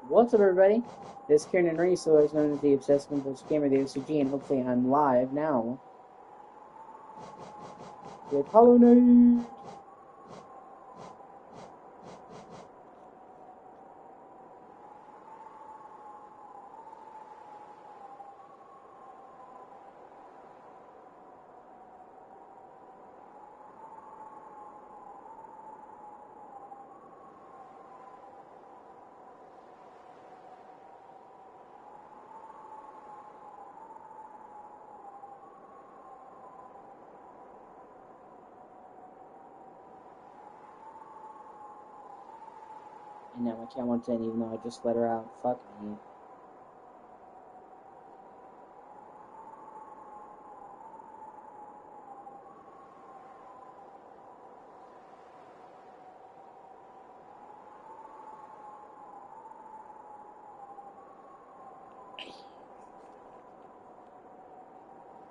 What's up, everybody? This is Kieran and Reese, otherwise known as the Obsessed Compulsive Gamer, the O.C.G, and hopefully I'm live now with Hollow Knight. And now my cat wants in, even though I just let her out. Fuck me.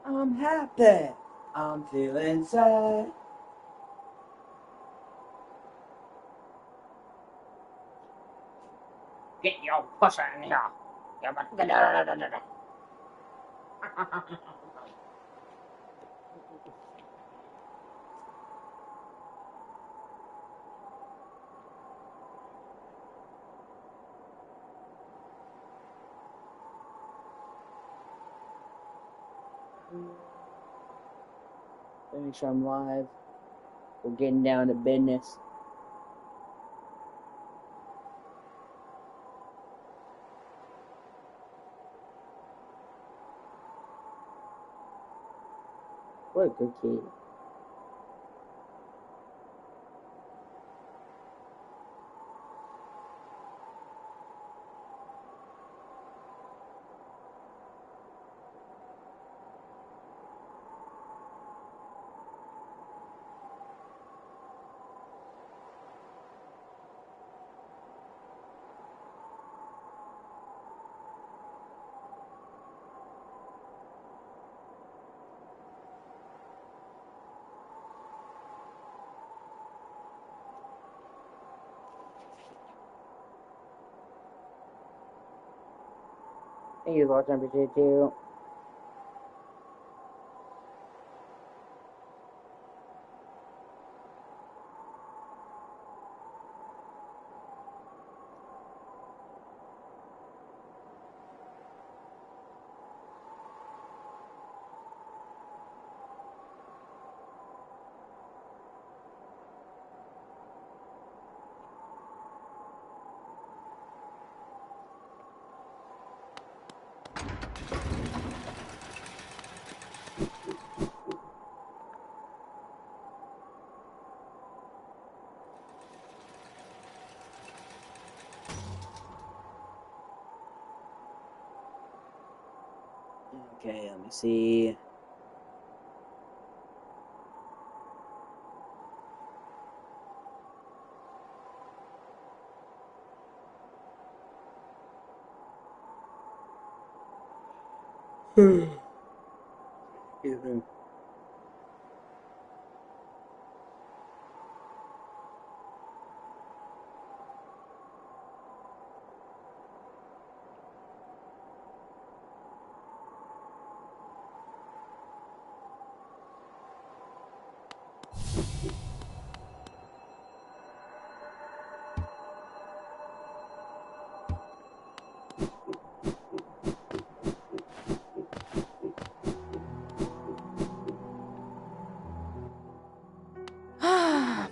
I'm happy. I'm feeling sad. Get your pussy in here. Let me make sure I'm live. We're getting down to business. What a good kid. Thank you, Lord, appreciate it too. Okay, let me see.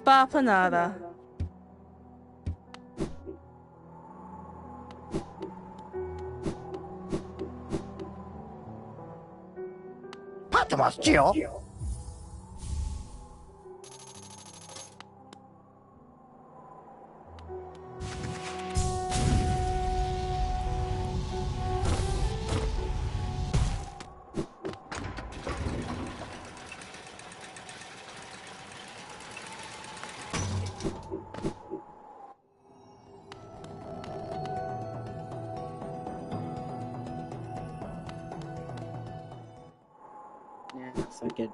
Bapanada. Patmos, Gio. Yeah, fuck it.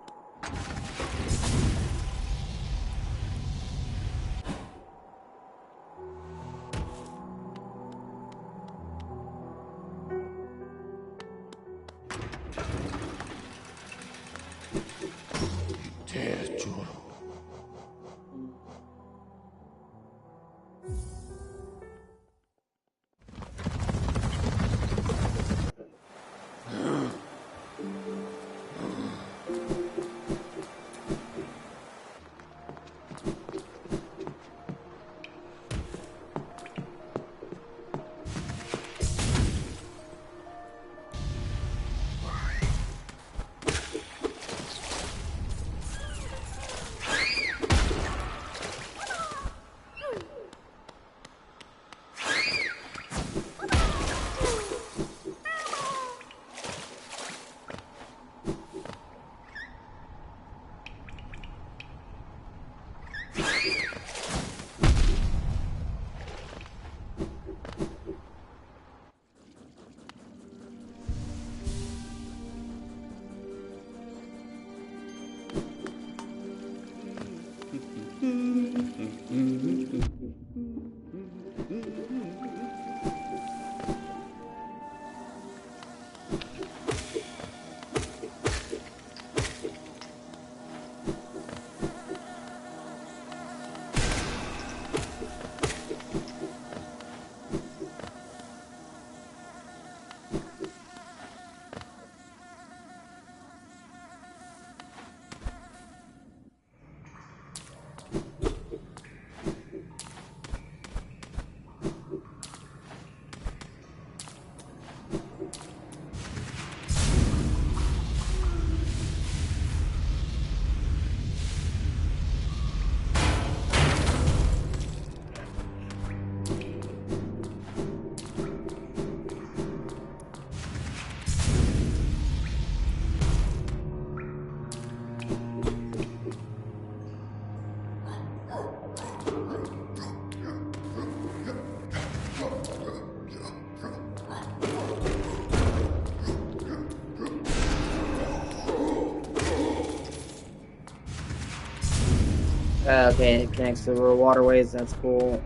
Okay, it connects to the rural waterways. That's cool.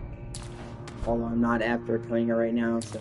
Although I'm not after towing it right now, so.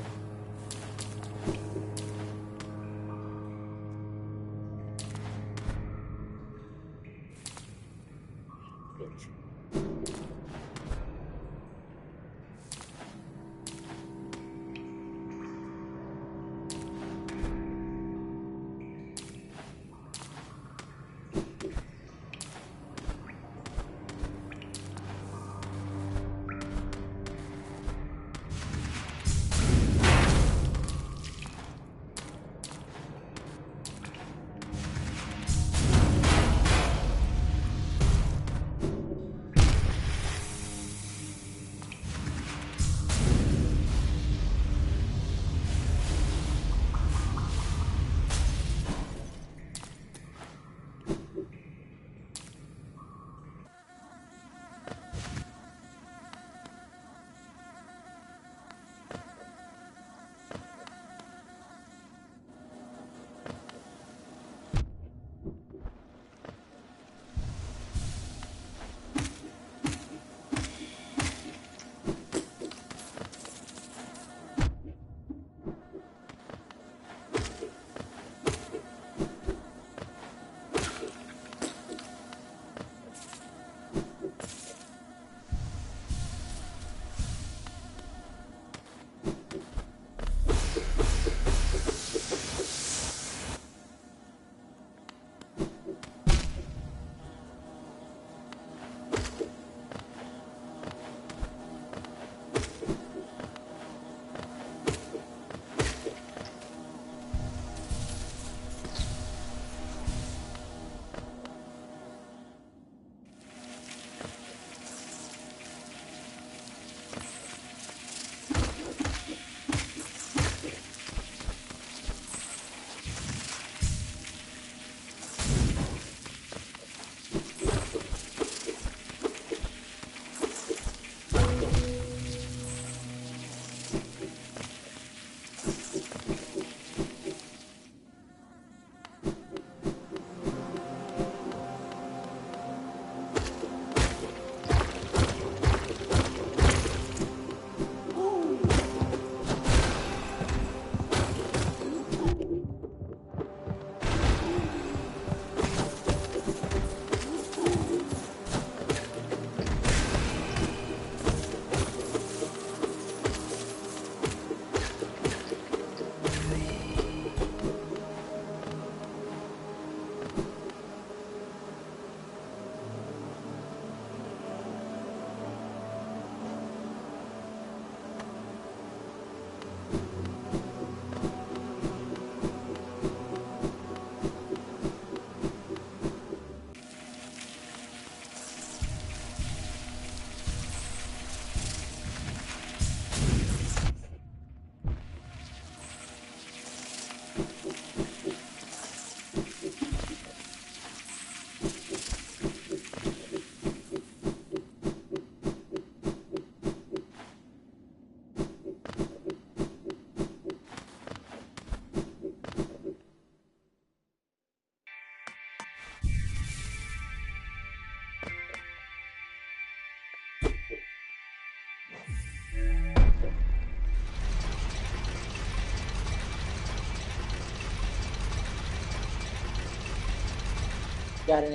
Got an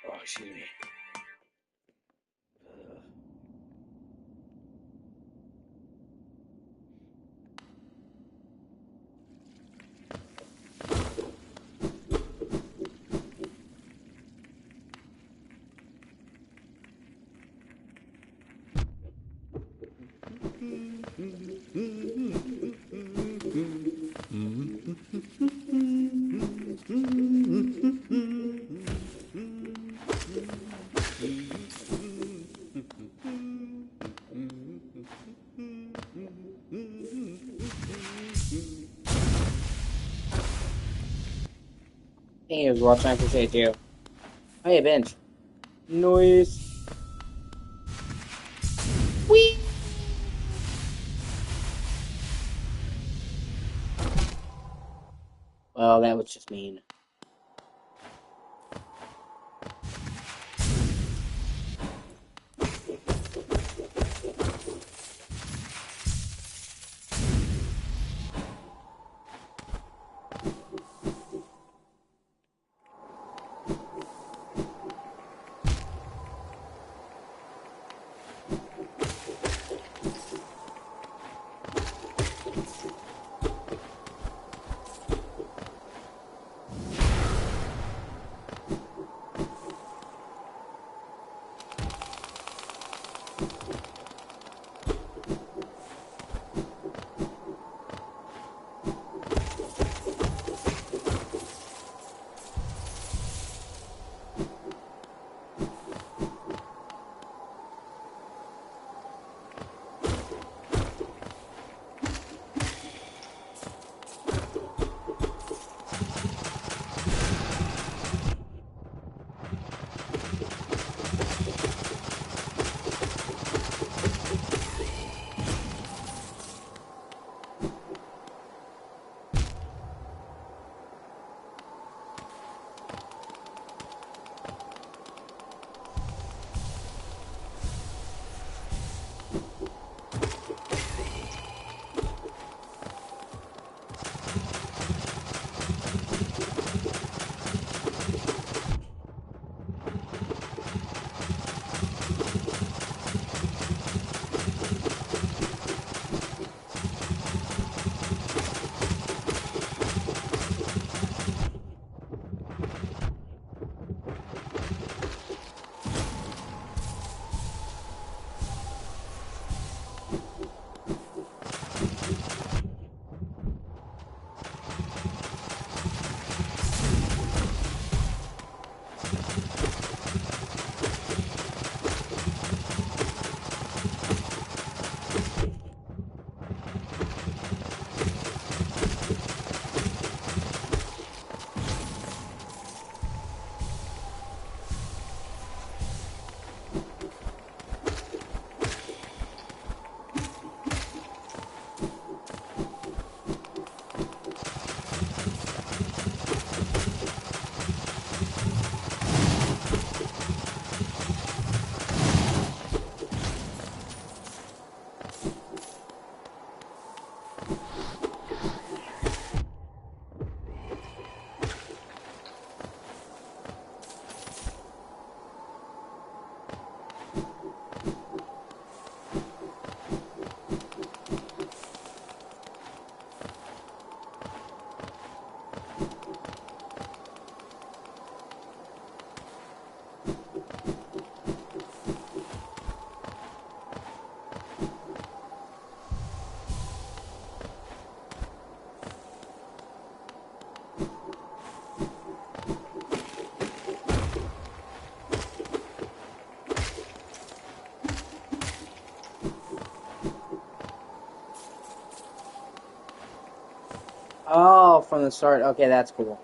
Oh, excuse me. Thank you for watching. I appreciate you. Oh, yeah, bench. Noise. Whee! Well, that was just mean. Oh, from the start. Okay, that's cool.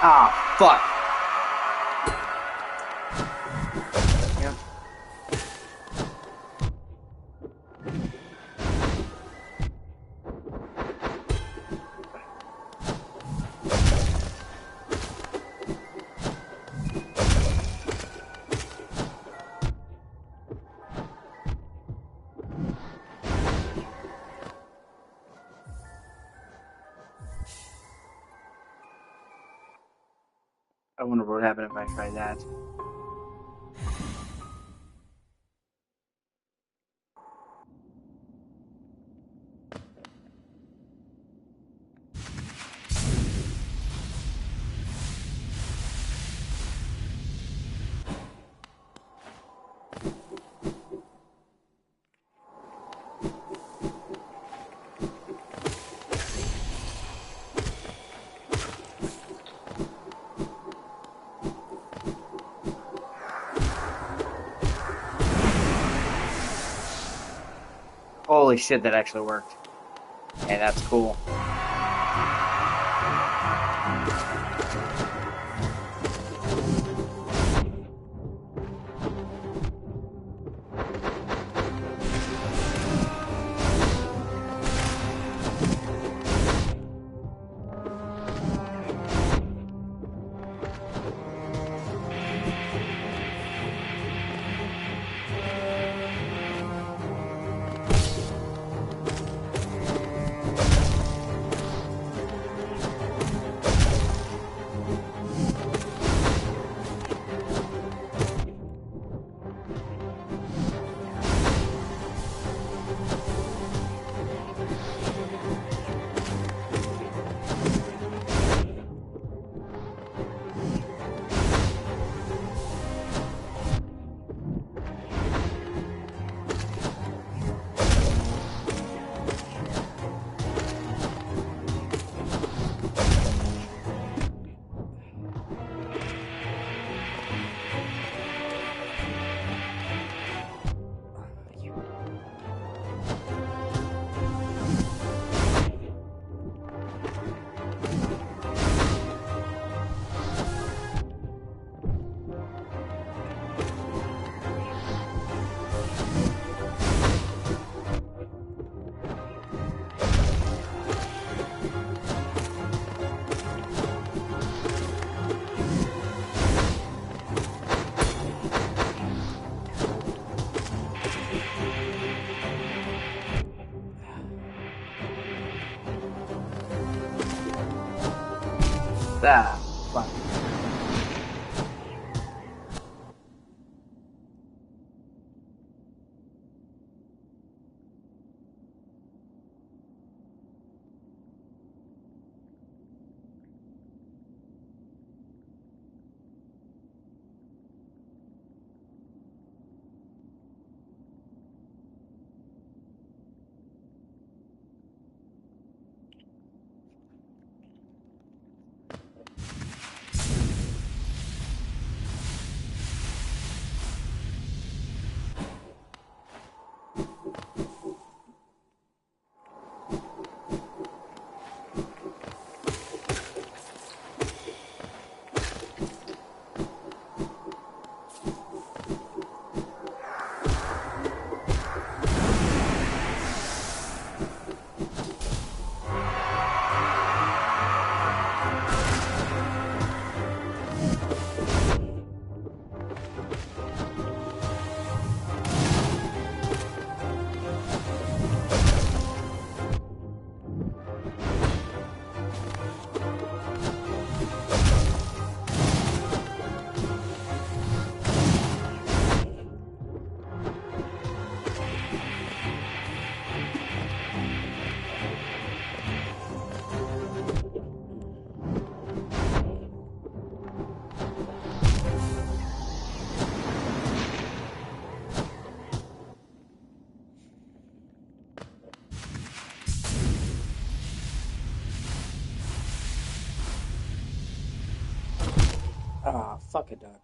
Ah, fuck. Yep. I wonder what would happen if I tried that. Holy shit, that actually worked. Yeah, that's cool. Ah, fuck. Ah, fuck a duck.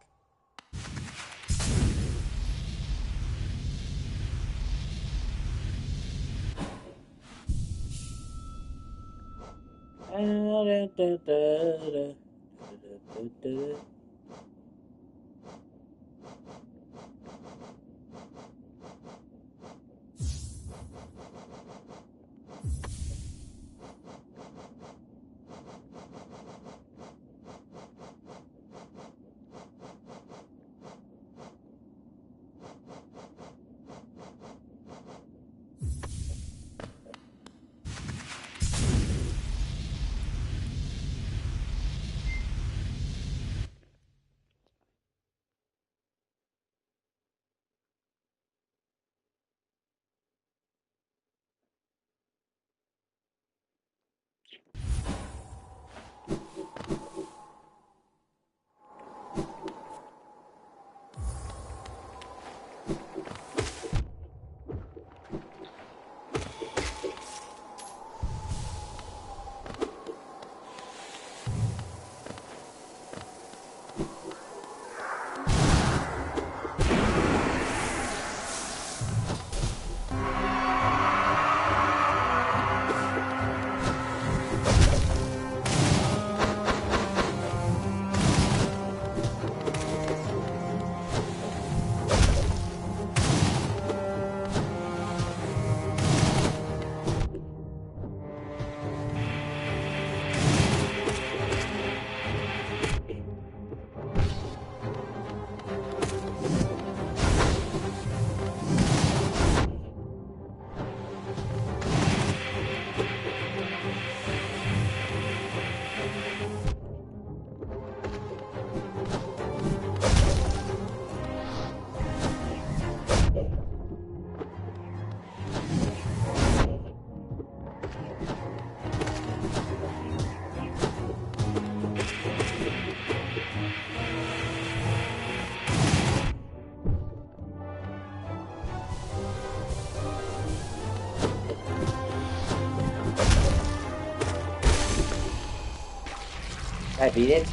I beat it?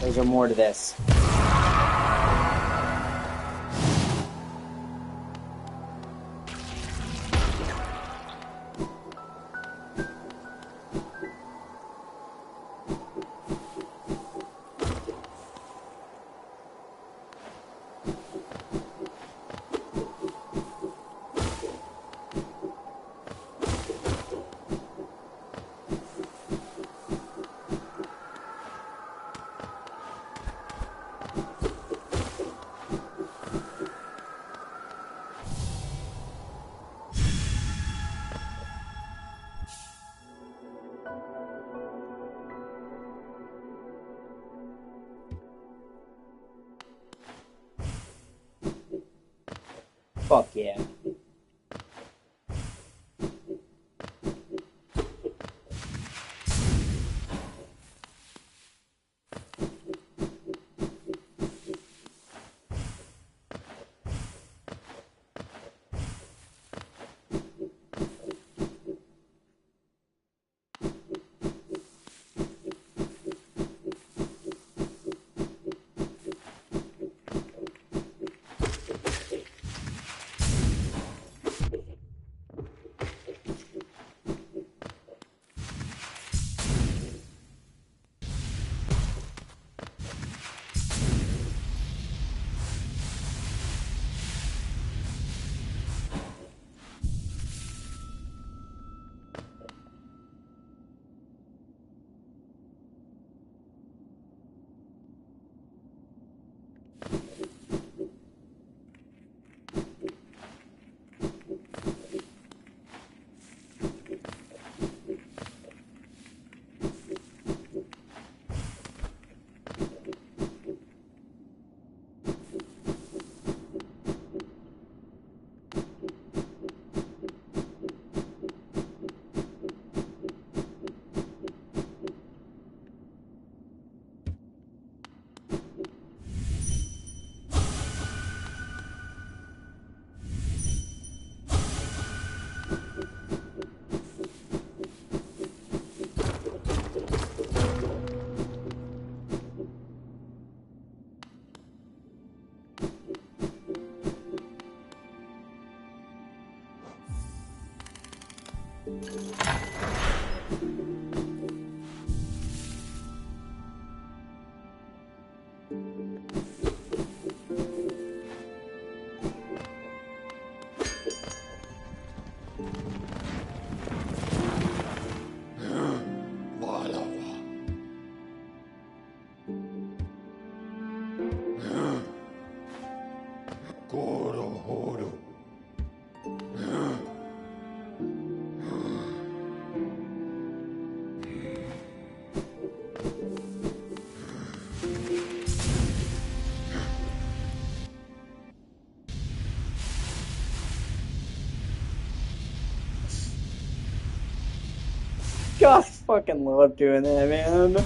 There's more to this. Fuck yeah. God, I fucking love doing that, man.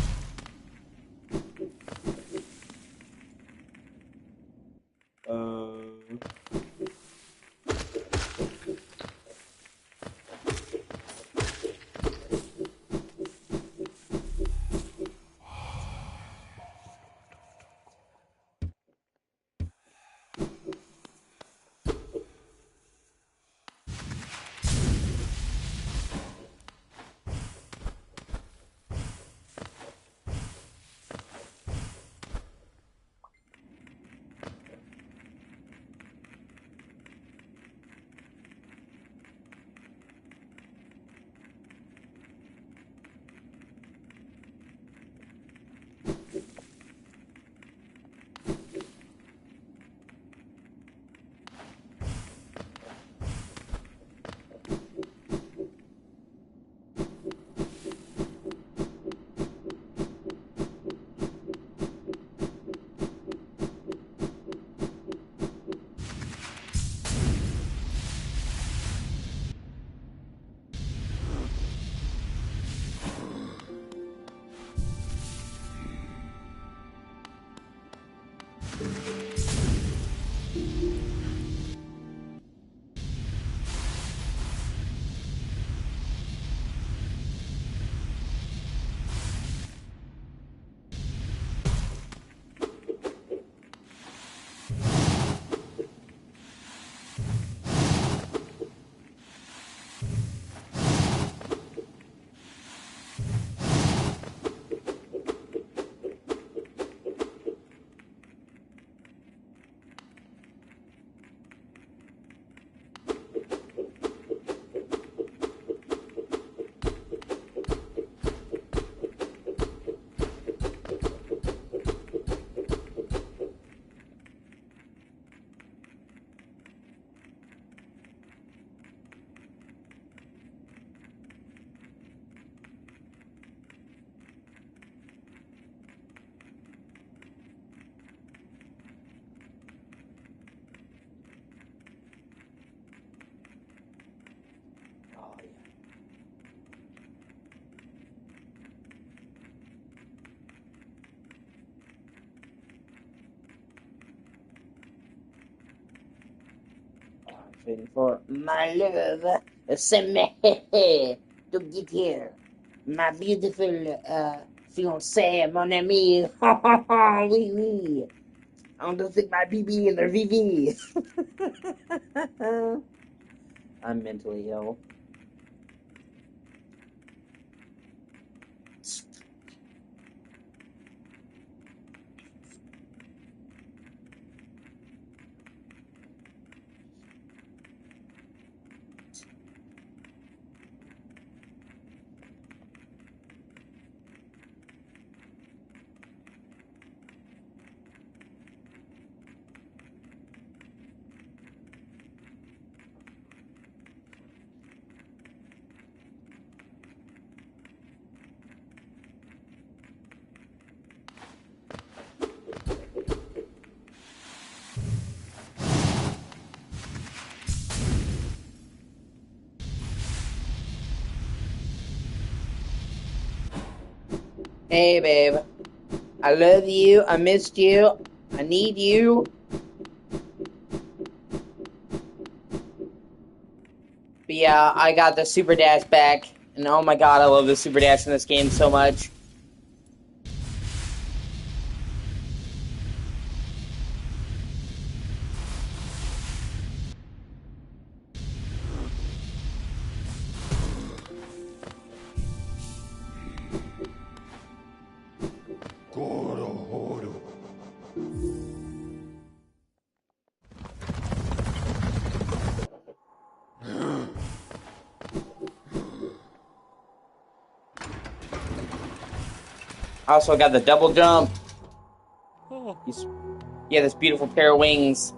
Waiting for my love, Sameh, to get here. My beautiful fiancé, mon ami. Oui, oui. On does stick my BB in their VV. I'm mentally ill. Hey, babe. I love you. I missed you. I need you. But yeah, I got the Super Dash back. And oh my god, I love the Super Dash in this game so much. Also got the double jump. Yeah, this beautiful pair of wings.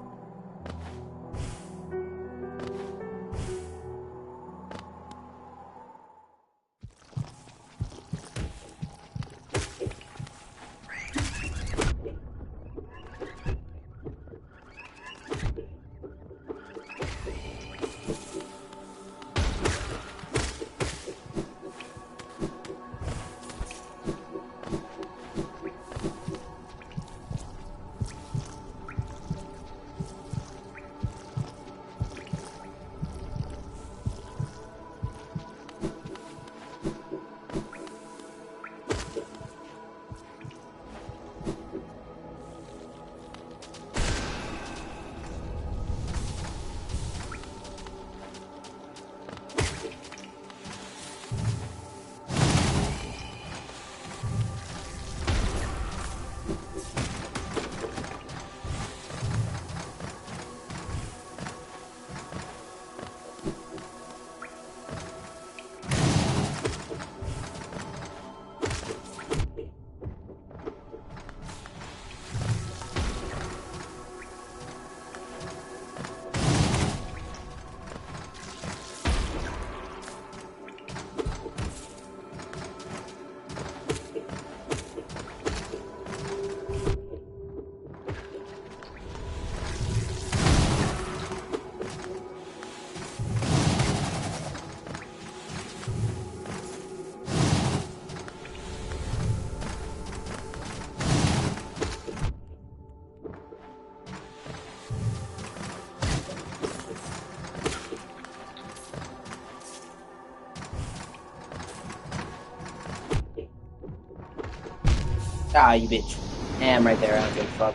Ah, you bitch. I'm right there. I don't give a fuck.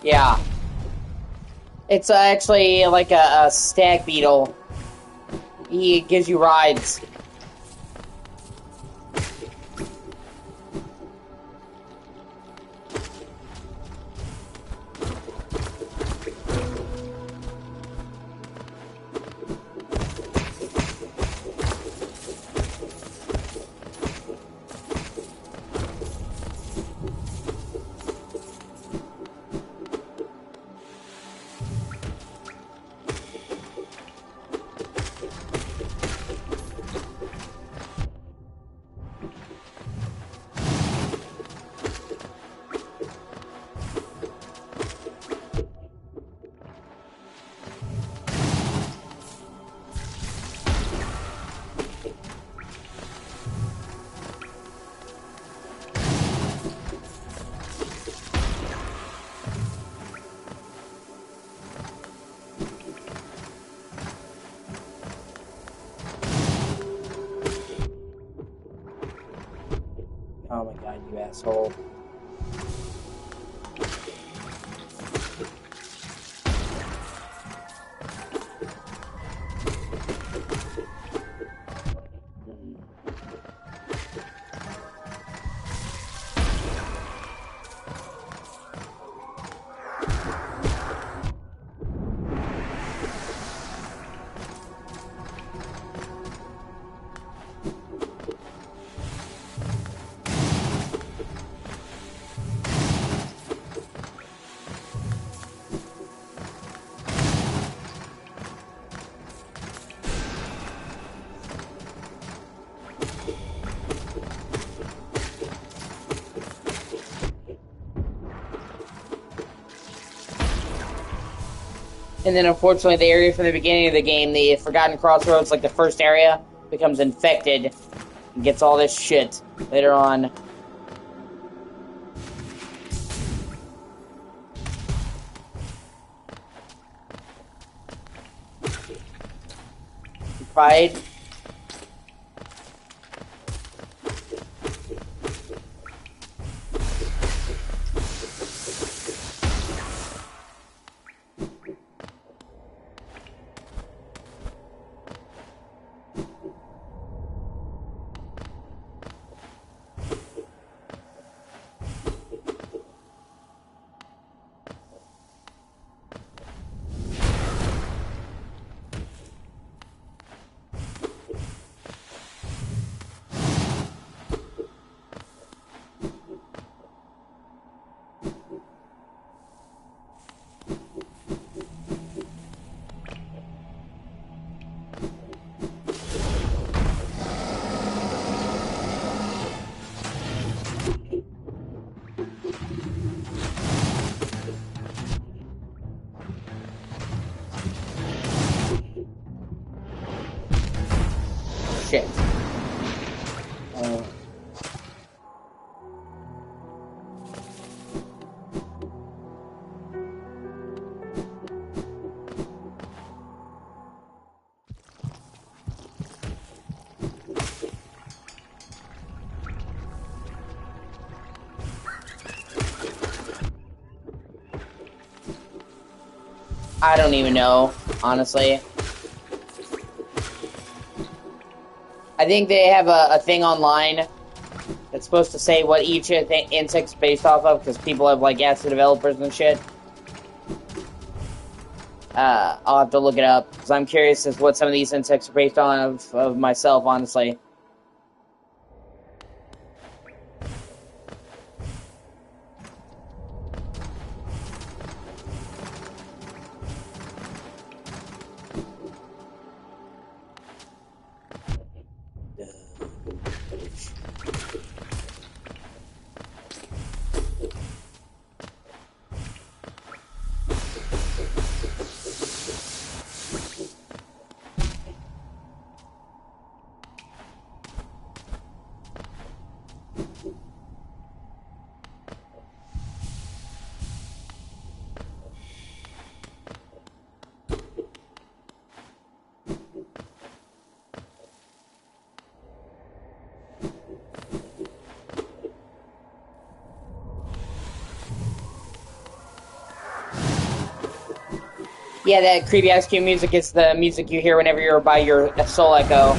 Yeah. It's actually like a stag beetle. He gives you rides. Oh my god, you asshole. And then, unfortunately, the area from the beginning of the game, the Forgotten Crossroads, like the first area, becomes infected and gets all this shit later on. Pride. Shit. I don't even know, honestly. I think they have a thing online that's supposed to say what each insect's based off of, because people have, like, asked the developers and shit. I'll have to look it up, because I'm curious as what some of these insects are based on of myself, honestly. Yeah, that creepy ice cube music is the music you hear whenever you're by your soul echo.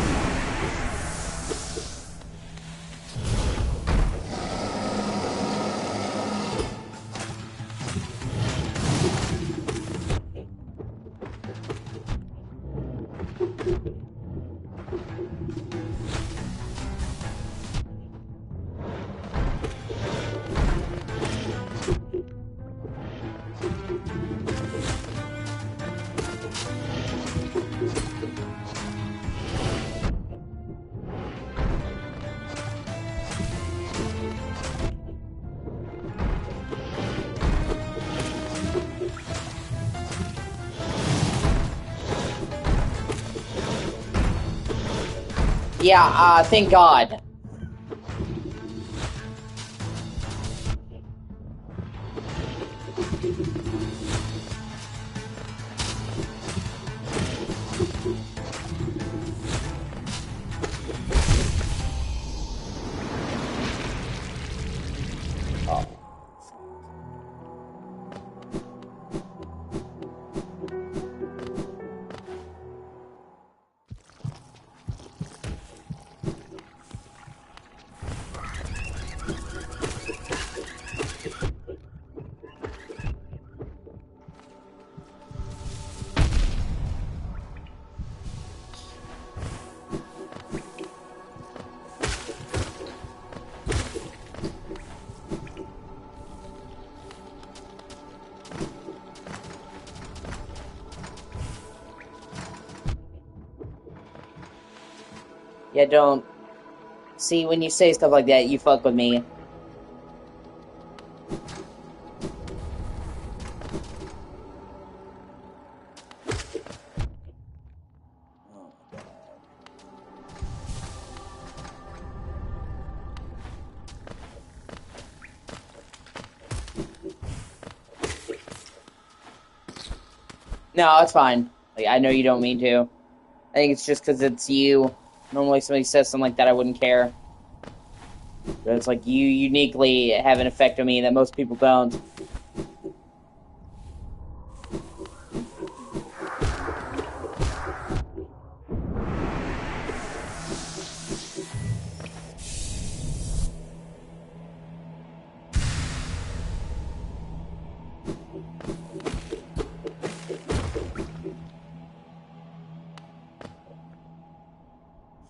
Yeah, thank God. Yeah, don't. See, when you say stuff like that, you fuck with me. Oh my God. No, it's fine. Like, I know you don't mean to. I think it's just because it's you. Normally, if somebody says something like that, I wouldn't care. But it's like you uniquely have an effect on me that most people don't.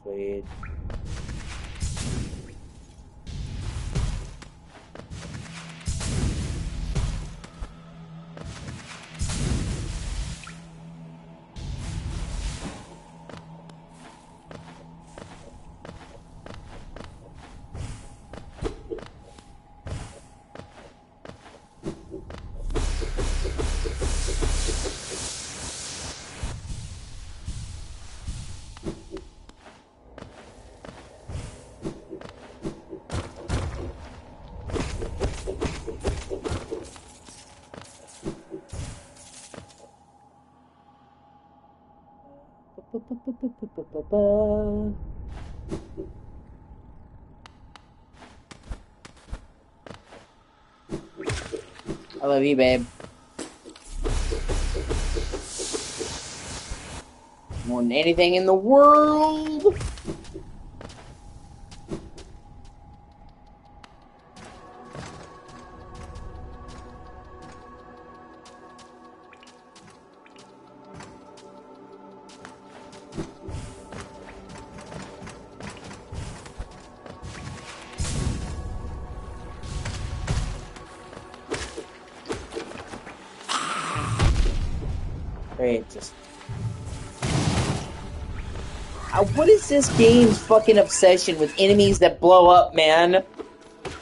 Sweet. I love you, babe. More than anything in the world. Great, just... what is this game's fucking obsession with enemies that blow up, man?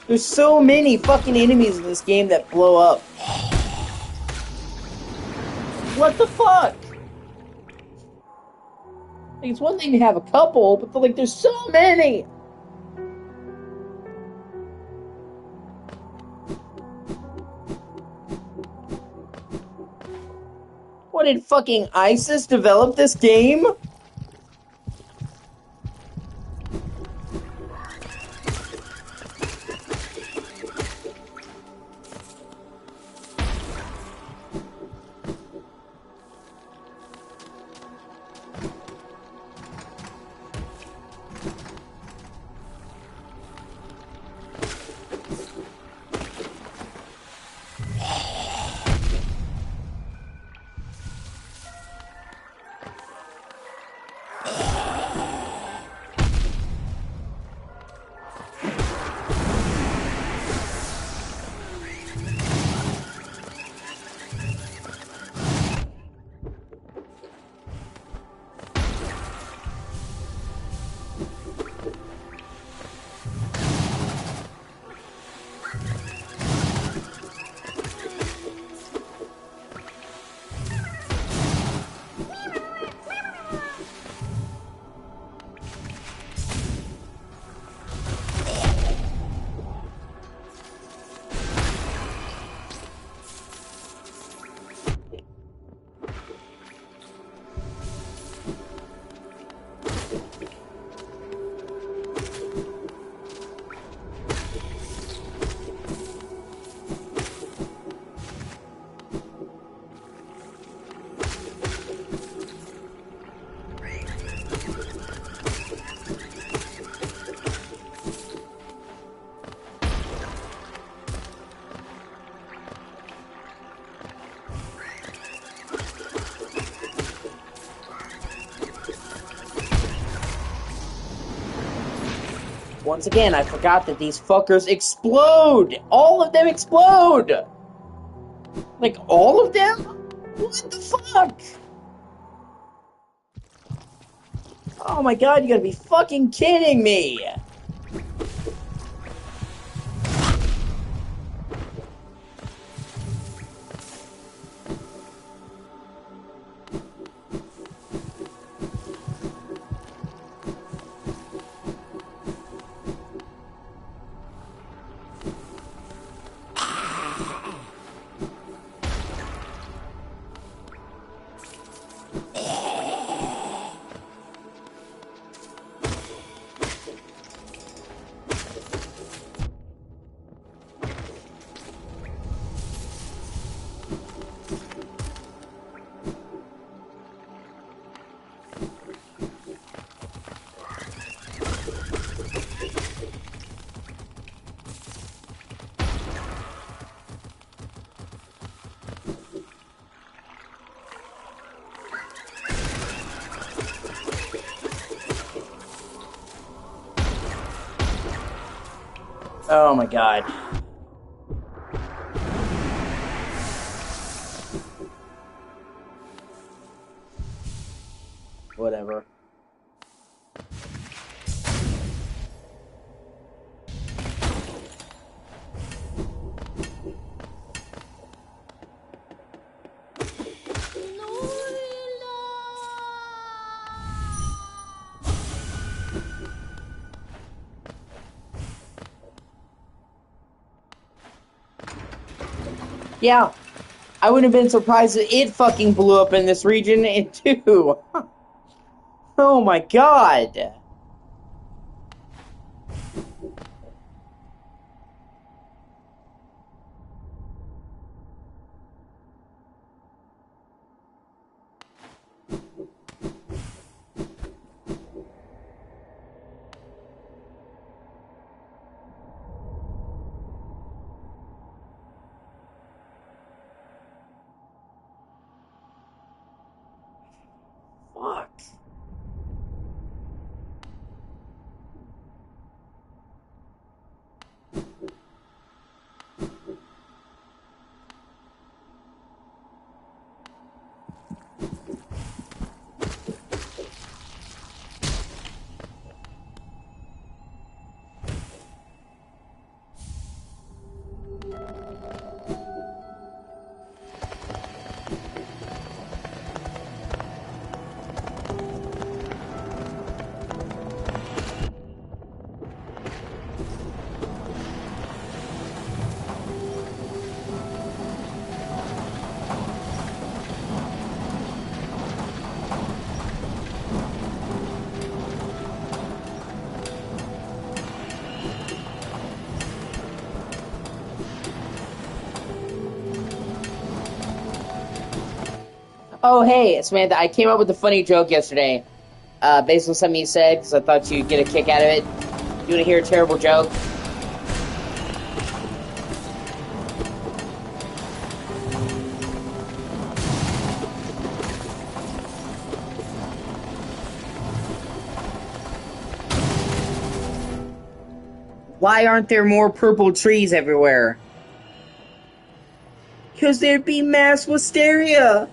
There's so many fucking enemies in this game that blow up. What the fuck? Like, it's one thing to have a couple, but like, there's so many. What, did fucking ISIS develop this game? once again, I forgot that these fuckers explode! All of them explode! Like, all of them? What the fuck? Oh my god, you gotta be fucking kidding me! Oh my god. Whatever. Yeah, I wouldn't have been surprised if it fucking blew up in this region too. Oh my god. Fuck. Oh, hey, Samantha, I came up with a funny joke yesterday, based on something you said, because I thought you'd get a kick out of it. You want to hear a terrible joke? Why aren't there more purple trees everywhere? Because there'd be mass wisteria!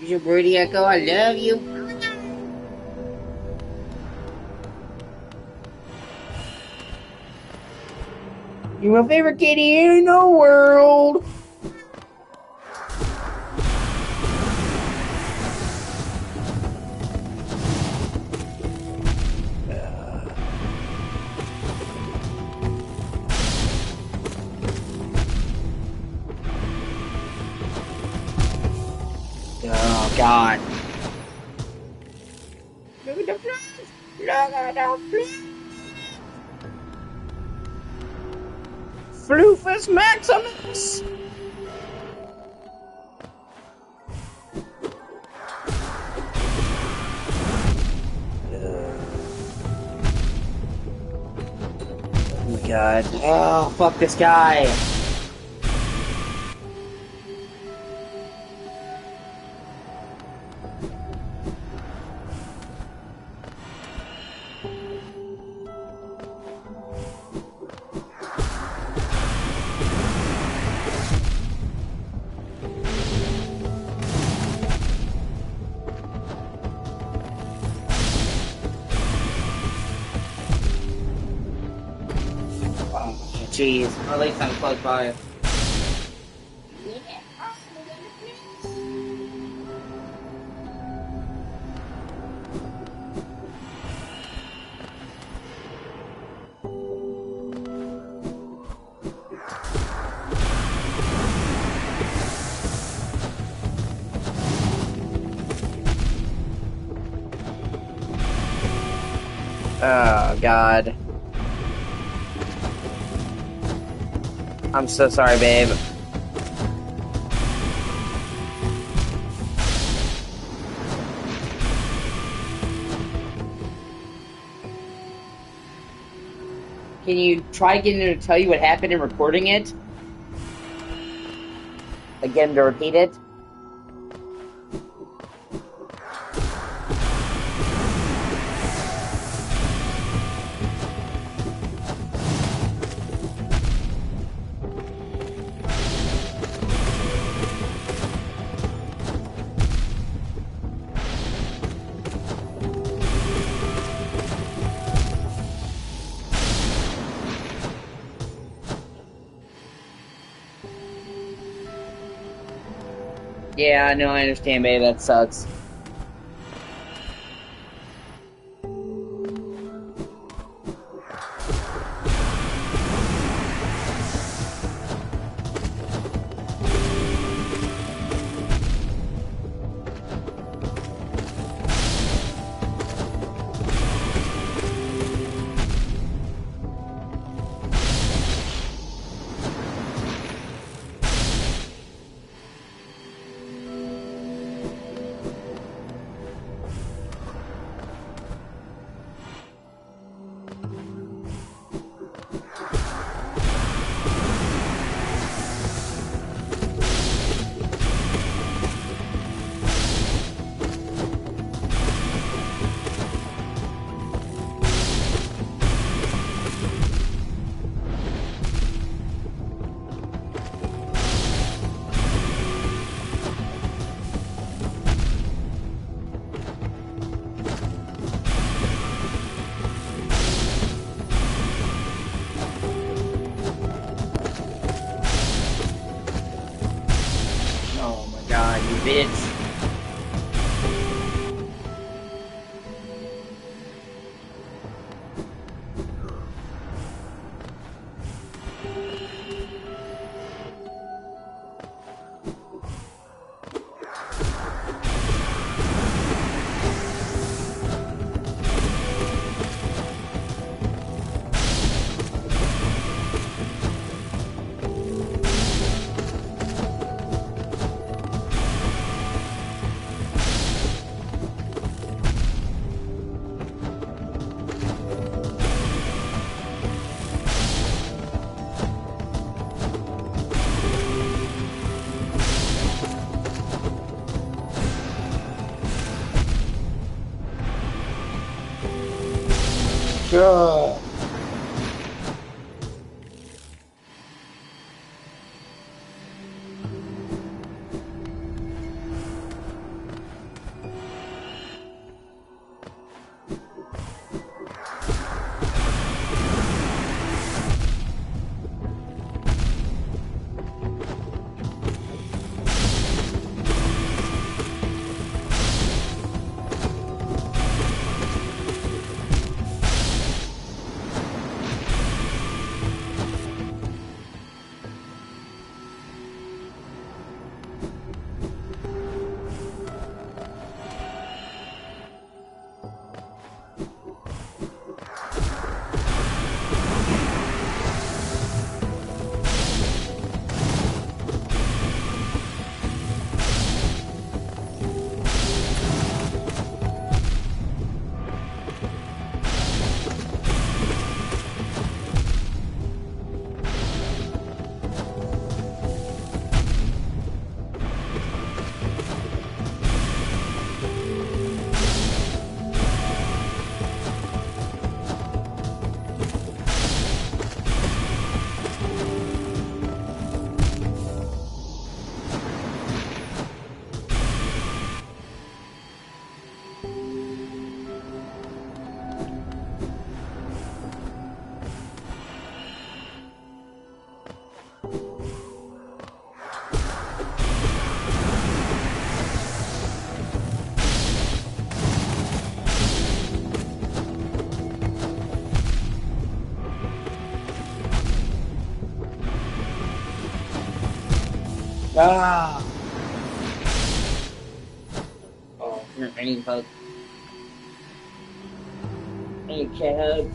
You're pretty Echo. I love you. You're my favorite kitty in the world. Oh, God. Look at the flames! Look at the flames! Floofus Maximus! Oh my God. Oh, fuck this guy. Jeez, at least I'm close by. Oh, God. I'm so sorry, babe. Can you try getting her to tell you what happened and recording it? Again, to repeat it? Yeah, no, I understand, babe. That sucks. Oh my God, you bitch. God. Ah! Oh, I need help. I need cat help.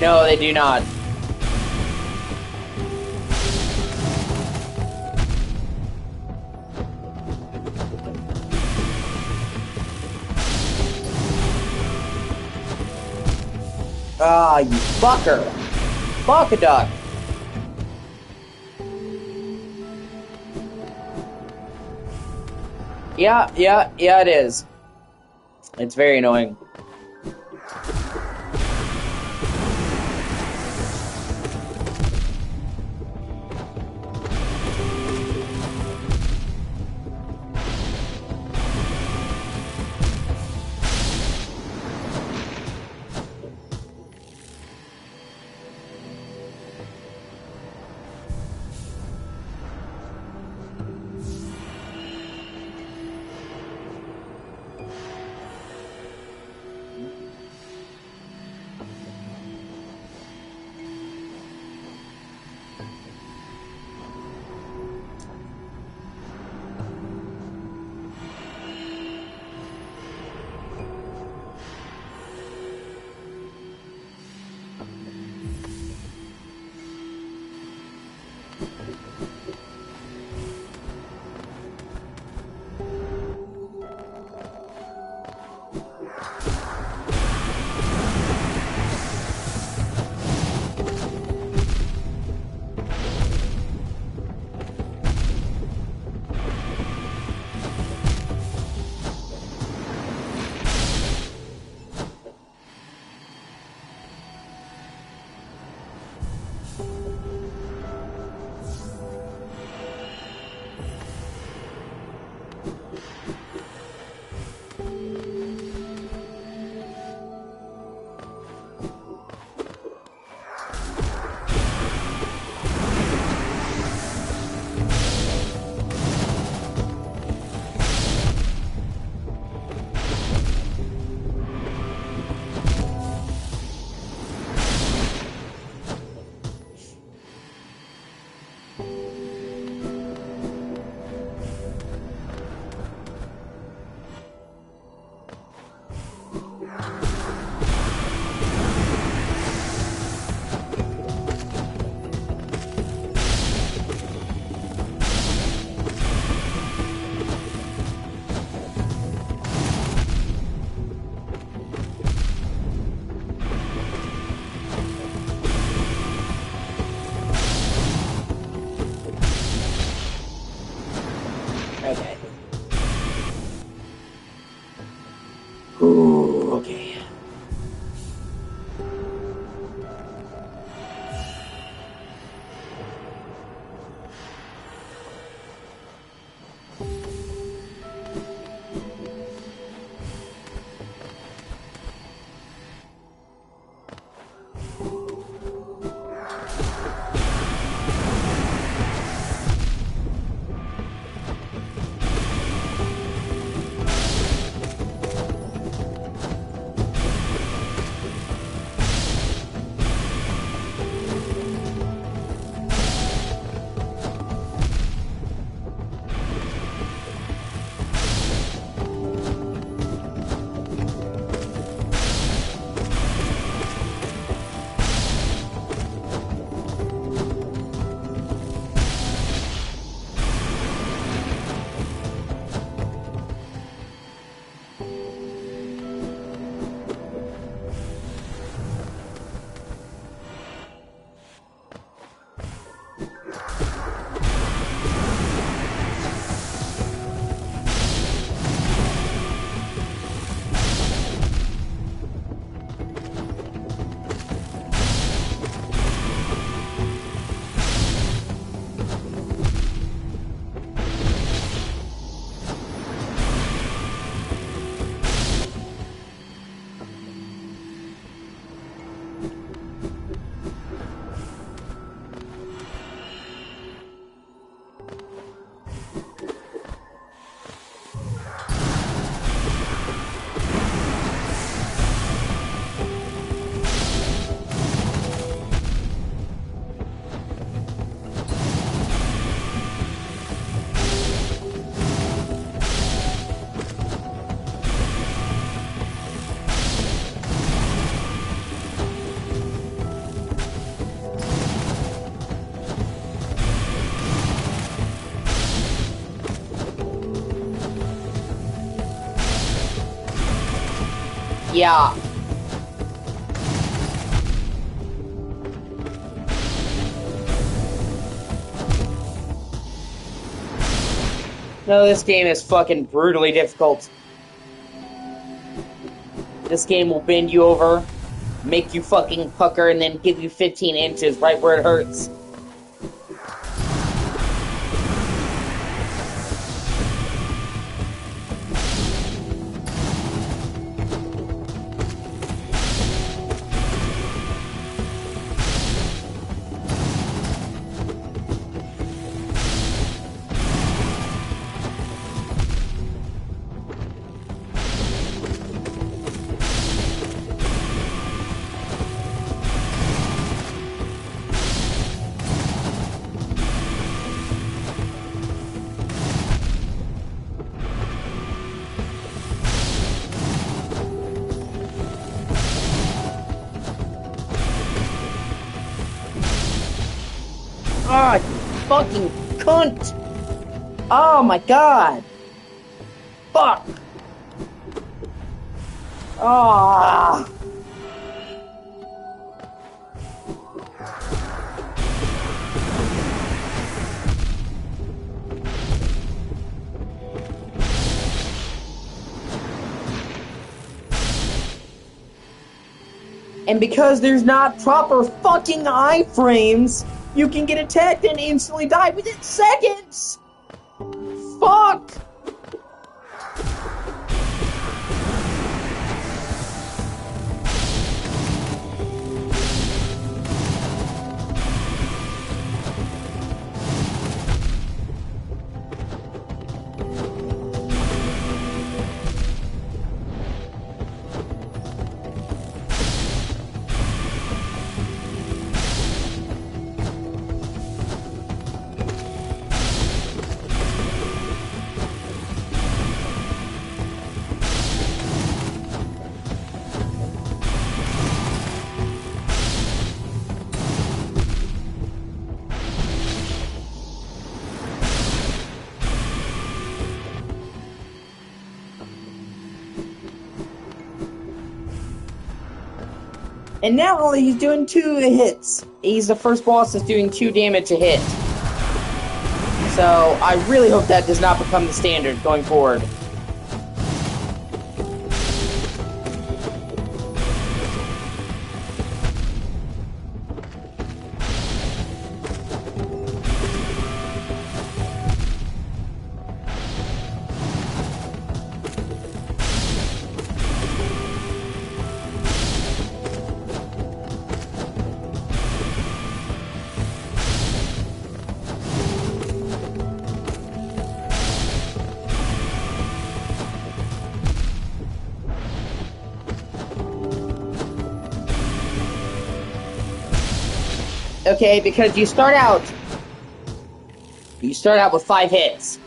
No, they do not. Ah, you fucker! Fuck a duck! Yeah, it is. It's very annoying. Yeah. No, this game is fucking brutally difficult. This game will bend you over, make you fucking pucker, and then give you 15 inches right where it hurts. Ah, you fucking cunt! Oh my god! Fuck! Ah! And because there's not proper fucking iframes, you can get attacked and instantly die within seconds! Fuck! And now he's doing 2 hits. He's the first boss that's doing 2 damage a hit. So, I really hope that does not become the standard going forward. Okay, because you start out with 5 hits.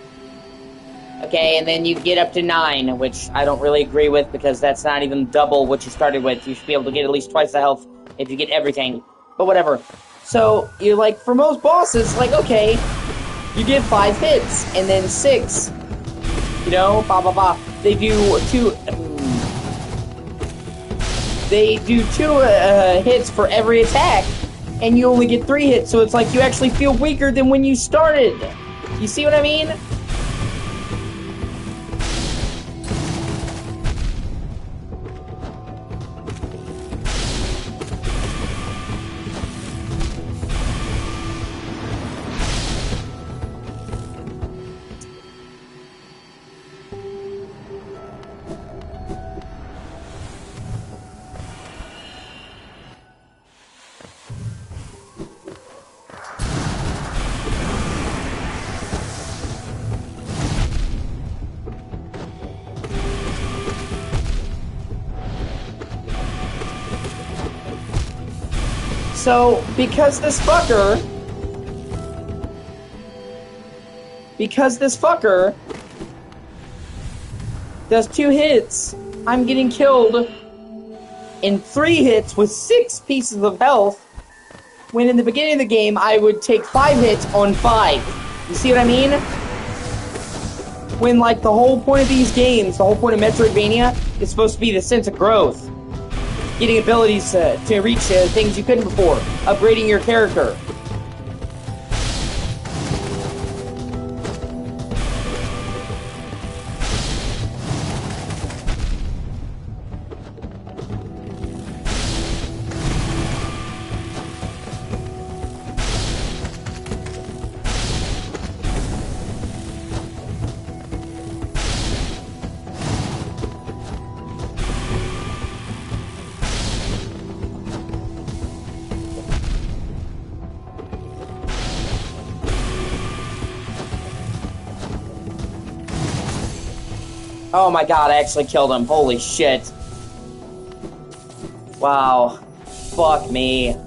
Okay, and then you get up to 9, which I don't really agree with because that's not even double what you started with. You should be able to get at least twice the health if you get everything. But whatever. So, you're like, for most bosses, like, okay, you get 5 hits, and then 6. You know, blah, blah, blah. They do 2... They do 2 hits for every attack. And you only get 3 hits, so it's like you actually feel weaker than when you started. You see what I mean? So, because this fucker does 2 hits, I'm getting killed in 3 hits with 6 pieces of health, when in the beginning of the game, I would take 5 hits on 5. You see what I mean? When, like, the whole point of these games, the whole point of Metroidvania is supposed to be the sense of growth. Getting abilities to reach things you couldn't before. Upgrading your character. Oh my god, I actually killed him. Holy shit. Wow. Fuck me.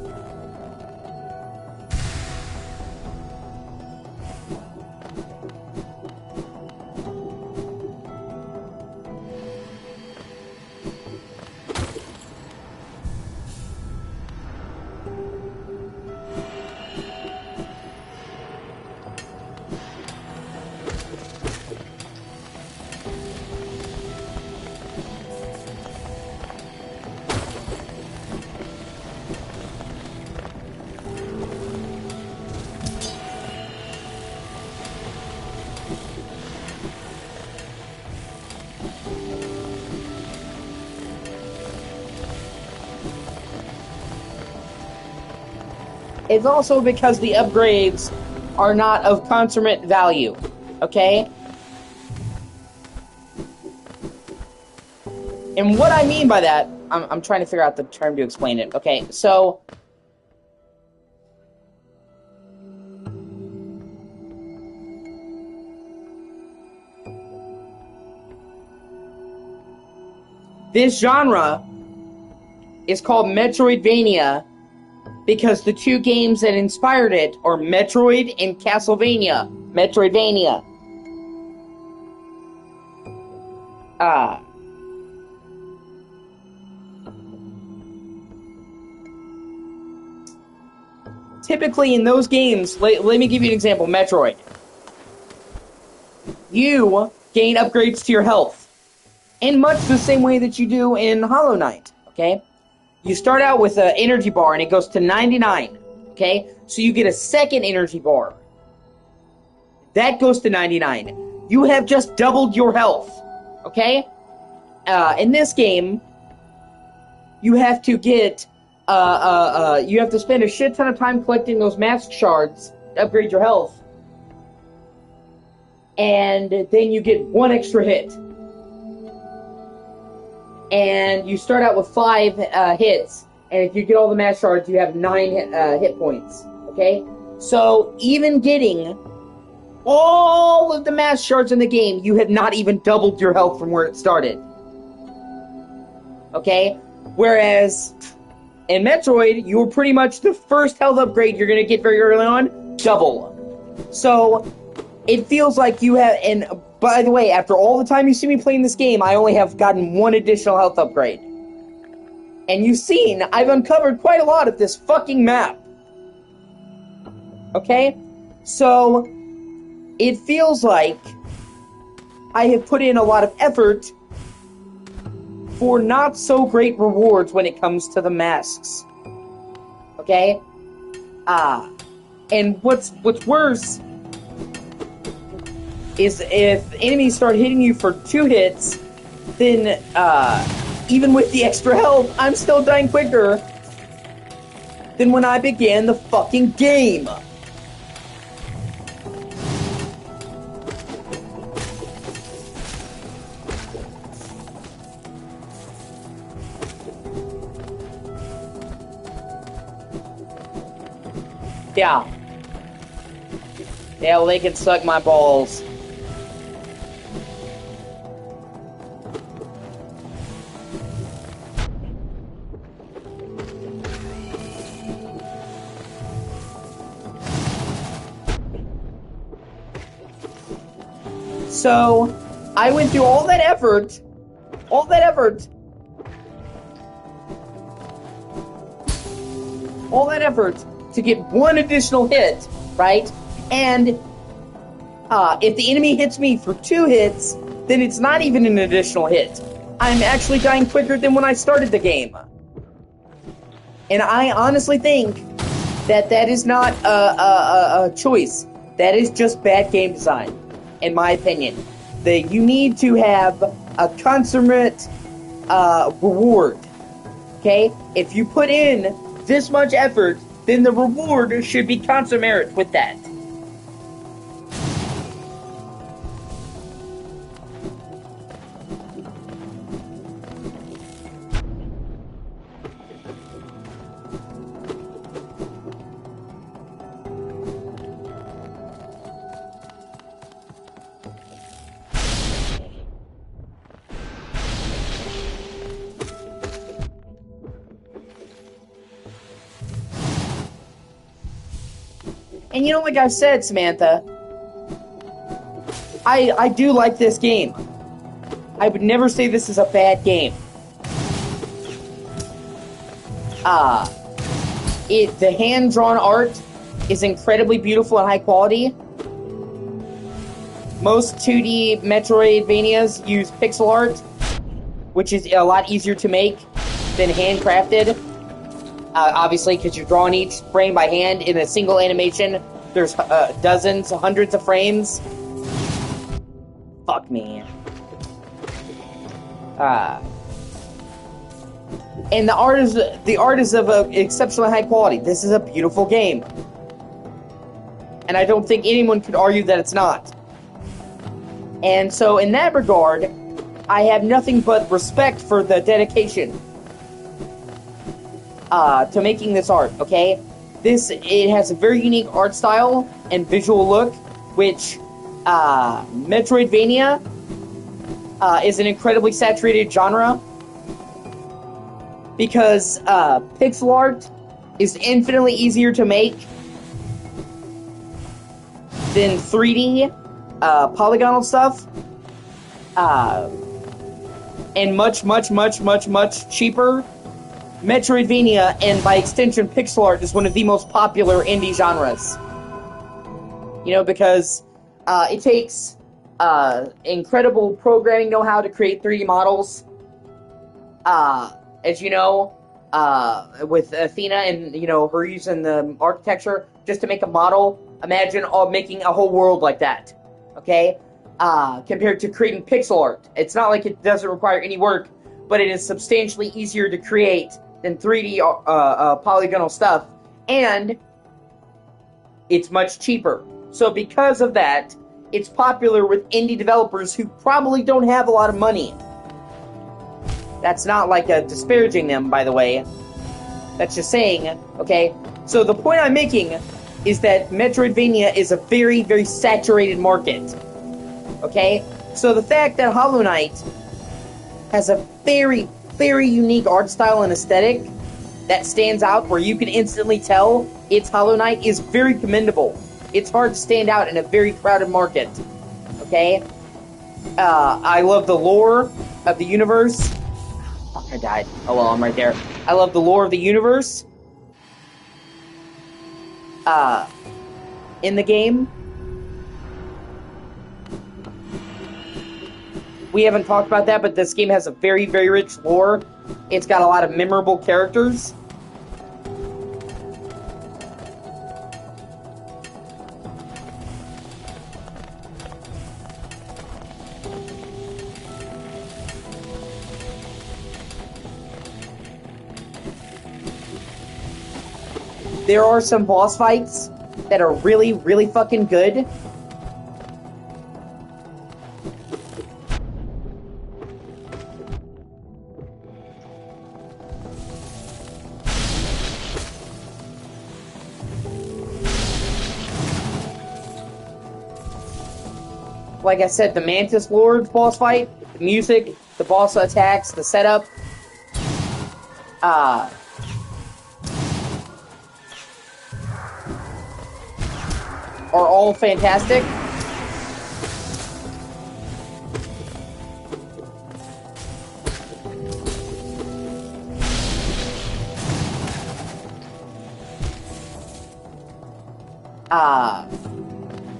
It's also because the upgrades are not of consummate value, okay? And what I mean by that, I'm trying to figure out the term to explain it. Okay, so this genre is called Metroidvania because the two games that inspired it are Metroid and Castlevania. Metroidvania. Typically in those games, let me give you an example, Metroid. You gain upgrades to your health in much the same way that you do in Hollow Knight, okay? You start out with an energy bar and it goes to 99, okay? So you get a second energy bar. That goes to 99. You have just doubled your health, okay? In this game, you have to get, you have to spend a shit ton of time collecting those mask shards to upgrade your health. And then you get one extra hit. And you start out with 5 hits, and if you get all the mask shards, you have 9 hit points, okay? So, even getting all of the mask shards in the game, you have not even doubled your health from where it started. Okay? Whereas, in Metroid, you were pretty much the first health upgrade you're gonna get very early on, double. So, it feels like you have, and by the way, after all the time you see me playing this game, I only have gotten 1 additional health upgrade. And you've seen, I've uncovered quite a lot of this fucking map. Okay? So, it feels like I have put in a lot of effort for not so great rewards when it comes to the masks. Okay? And what's worse is if enemies start hitting you for 2 hits, then, even with the extra health, I'm still dying quicker than when I began the fucking game. Yeah. Yeah, well, they can suck my balls. So, I went through all that effort to get 1 additional hit, right? And If the enemy hits me for 2 hits, then it's not even an additional hit. I'm actually dying quicker than when I started the game. And I honestly think that that is not a choice. That is just bad game design, in my opinion. You need to have a consummate reward. Okay? If you put in this much effort, then the reward should be consummate with that. And you know, like I said, Samantha, I do like this game. I would never say this is a bad game. The hand-drawn art is incredibly beautiful and high quality. Most 2D Metroidvanias use pixel art, which is a lot easier to make than handcrafted. Obviously, because you're drawing each frame by hand in a single animation. There's dozens, hundreds of frames. Fuck me. And the art is of exceptionally high quality. This is a beautiful game, and I don't think anyone could argue that it's not. And so, in that regard, I have nothing but respect for the dedication to making this art, okay? It has a very unique art style and visual look, which, Metroidvania, is an incredibly saturated genre, because, pixel art is infinitely easier to make than 3D, polygonal stuff, and much, much, much, much, much cheaper. Metroidvania, and by extension pixel art, is one of the most popular indie genres. You know, because it takes incredible programming know-how to create 3D models. As you know, with Athena and, you know, her using the architecture just to make a model. Imagine making a whole world like that, okay? Compared to creating pixel art. It's not like it doesn't require any work, but it is substantially easier to create than 3D polygonal stuff, and it's much cheaper. So because of that, it's popular with indie developers who probably don't have a lot of money. That's not like disparaging them, by the way. That's just saying, okay? So the point I'm making is that Metroidvania is a very, very saturated market. Okay? So the fact that Hollow Knight has a very, very unique art style and aesthetic that stands out, where you can instantly tell it's Hollow Knight, is very commendable. It's hard to stand out in a very crowded market. Okay? I love the lore of the universe. Oh, I died. Oh well, I'm right there. I love the lore of the universe. In the game. We haven't talked about that, but this game has a very, very rich lore. It's got a lot of memorable characters. There are some boss fights that are really, really fucking good. Like I said, the Mantis Lord boss fight, the music, the boss attacks, the setup, are all fantastic.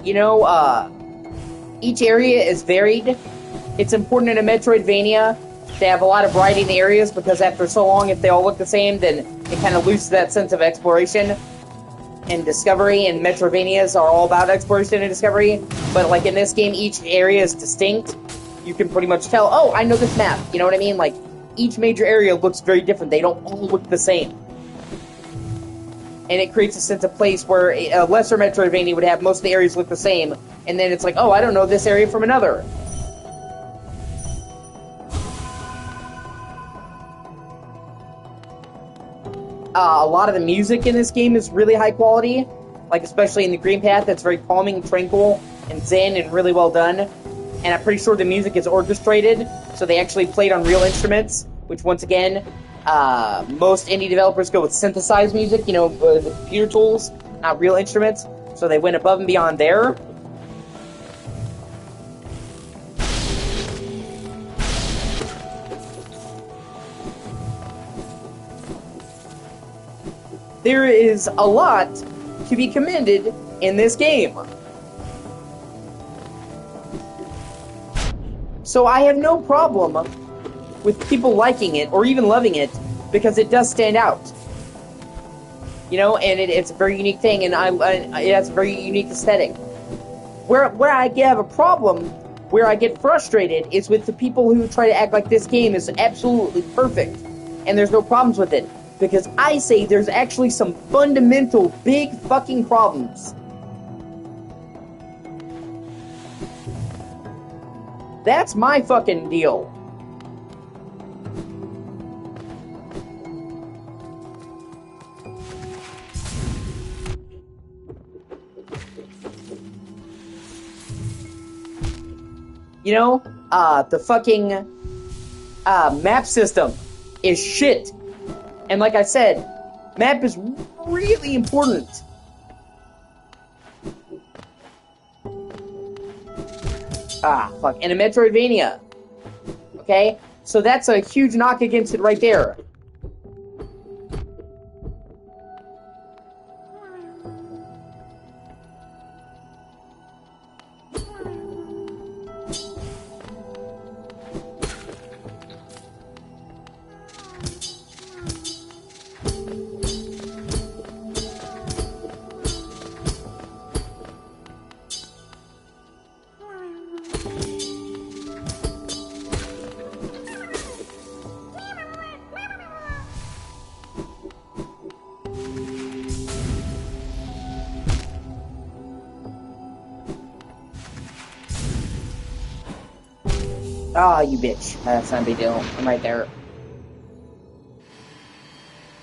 You know, Each area is varied. It's important in a Metroidvania to have a lot of variety in the areas, because after so long, if they all look the same, then it kind of loses that sense of exploration and discovery, and Metroidvanias are all about exploration and discovery. But like in this game, each area is distinct. You can pretty much tell, oh, I know this map. You know what I mean? Like, each major area looks very different. They don't all look the same. And it creates a sense of place where a lesser Metroidvania would have most of the areas look the same, and then it's like, oh, I don't know this area from another. A lot of the music in this game is really high quality, like especially in the Green Path. That's very calming, tranquil, and zen, and really well done. And I'm pretty sure the music is orchestrated, so they actually played on real instruments, which once again, most indie developers go with synthesized music, you know, the computer tools, not real instruments, so they went above and beyond there. There is a lot to be commended in this game. So I have no problem with people liking it or even loving it, because it does stand out. You know, and it's a very unique thing, and it has a very unique aesthetic. Where I have a problem, where I get frustrated, is with the people who try to act like this game is absolutely perfect, and there's no problems with it. Because I say there's actually some fundamental, big fucking problems. That's my fucking deal. You know, the fucking map system is shit. And like I said, map is really important. Fuck. And a Metroidvania. Okay? So that's a huge knock against it right there. Ah, you bitch. That's not a big deal. I'm right there.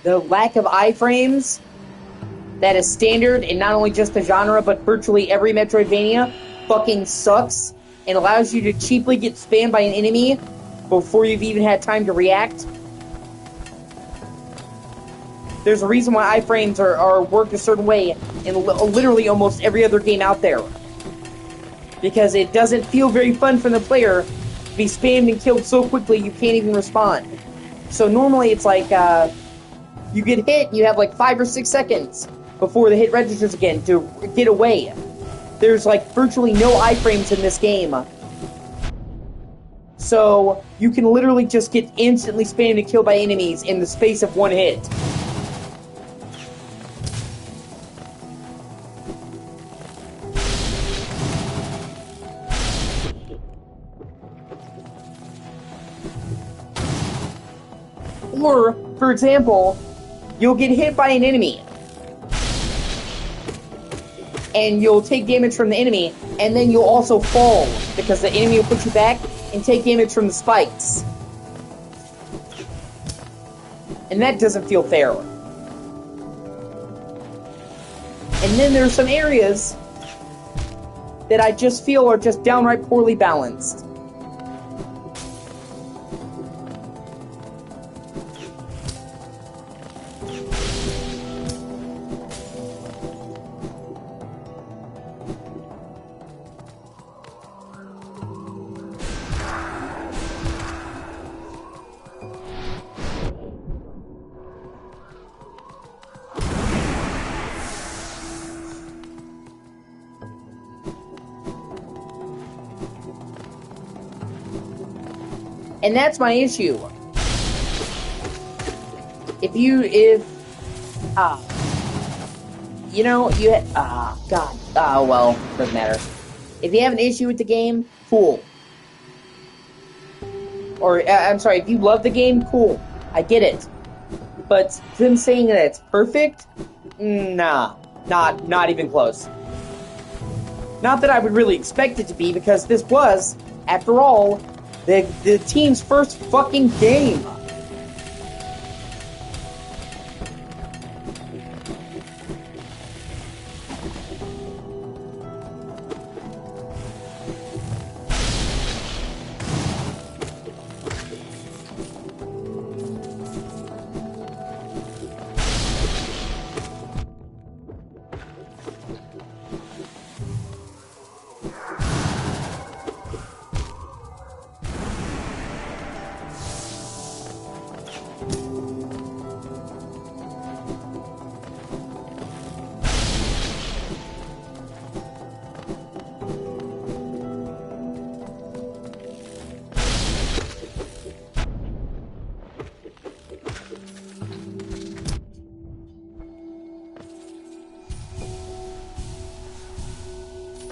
The lack of iframes that is standard in not only just the genre, but virtually every Metroidvania, fucking sucks, and allows you to cheaply get spammed by an enemy before you've even had time to react. There's a reason why iframes are worked a certain way in literally almost every other game out there. Because it doesn't feel very fun for the player to be spammed and killed so quickly you can't even respond. So normally it's like, you get hit and you have like 5 or 6 seconds before the hit registers again to get away. There's like virtually no iframes in this game. So you can literally just get instantly spammed and killed by enemies in the space of one hit. Or, for example, you'll get hit by an enemy, and you'll take damage from the enemy, and then you'll also fall, because the enemy will put you back and take damage from the spikes. And that doesn't feel fair. And then there are some areas that I just feel are just downright poorly balanced. And that's my issue. If you well, doesn't matter. If you have an issue with the game, cool. Or, I'm sorry, if you love the game, cool. I get it. But them saying that it's perfect? Nah. Not even close. Not that I would really expect it to be, because this was, after all, the team's first fucking game.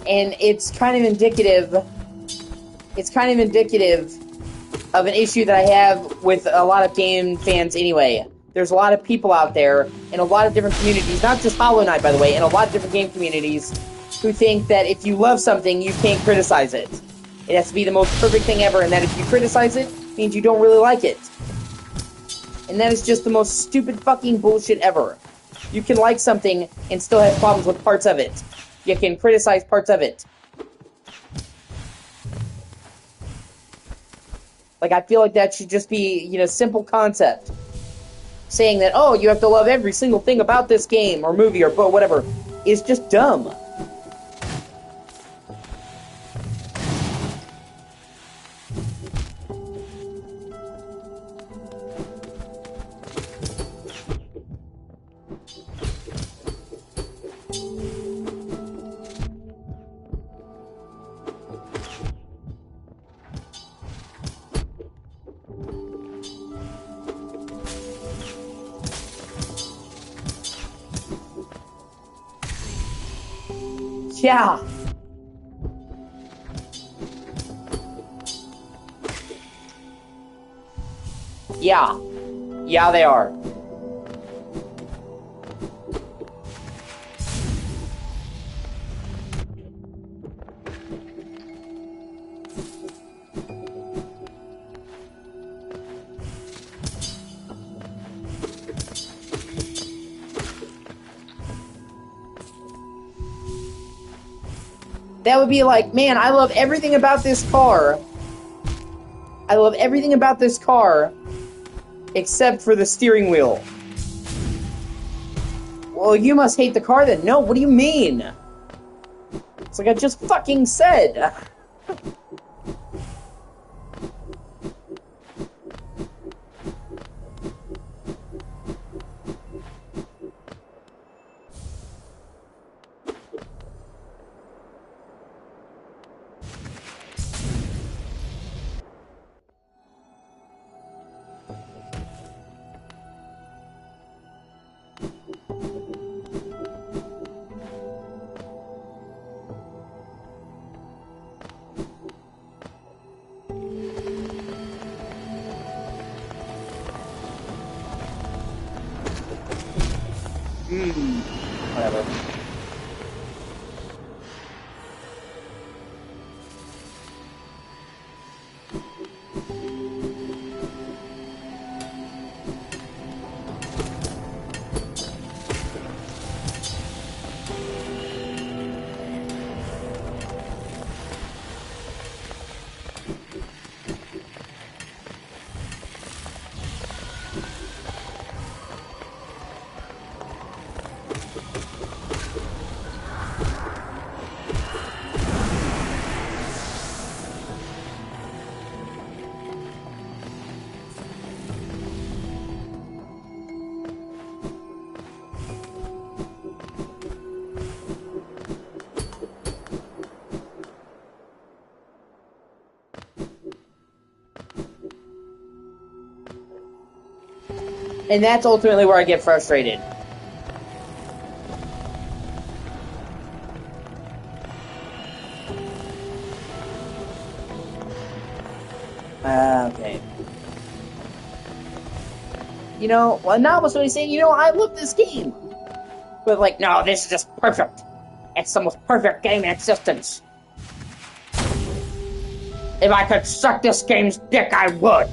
And it's kind of indicative of an issue that I have with a lot of game fans anyway. There's a lot of people out there in a lot of different communities, not just Hollow Knight, by the way, in a lot of different game communities, who think that if you love something, you can't criticize it. It has to be the most perfect thing ever, and that if you criticize it, means you don't really like it. And that is just the most stupid fucking bullshit ever. You can like something and still have problems with parts of it. You can criticize parts of it. Like, I feel like that should just be, simple concept. Saying that, oh, you have to love every single thing about this game, or movie, or book, whatever, is just dumb. Yeah. Yeah. Yeah, they are. That would be like, man, I love everything about this car. I love everything about this car, except for the steering wheel. Well, you must hate the car then. No, what do you mean? It's like I just fucking said. Whatever. And that's ultimately where I get frustrated. Okay. You know, well, now was what he's saying, you know, I love this game. But like, no, this is just perfect. It's the most perfect game in existence. If I could suck this game's dick, I would.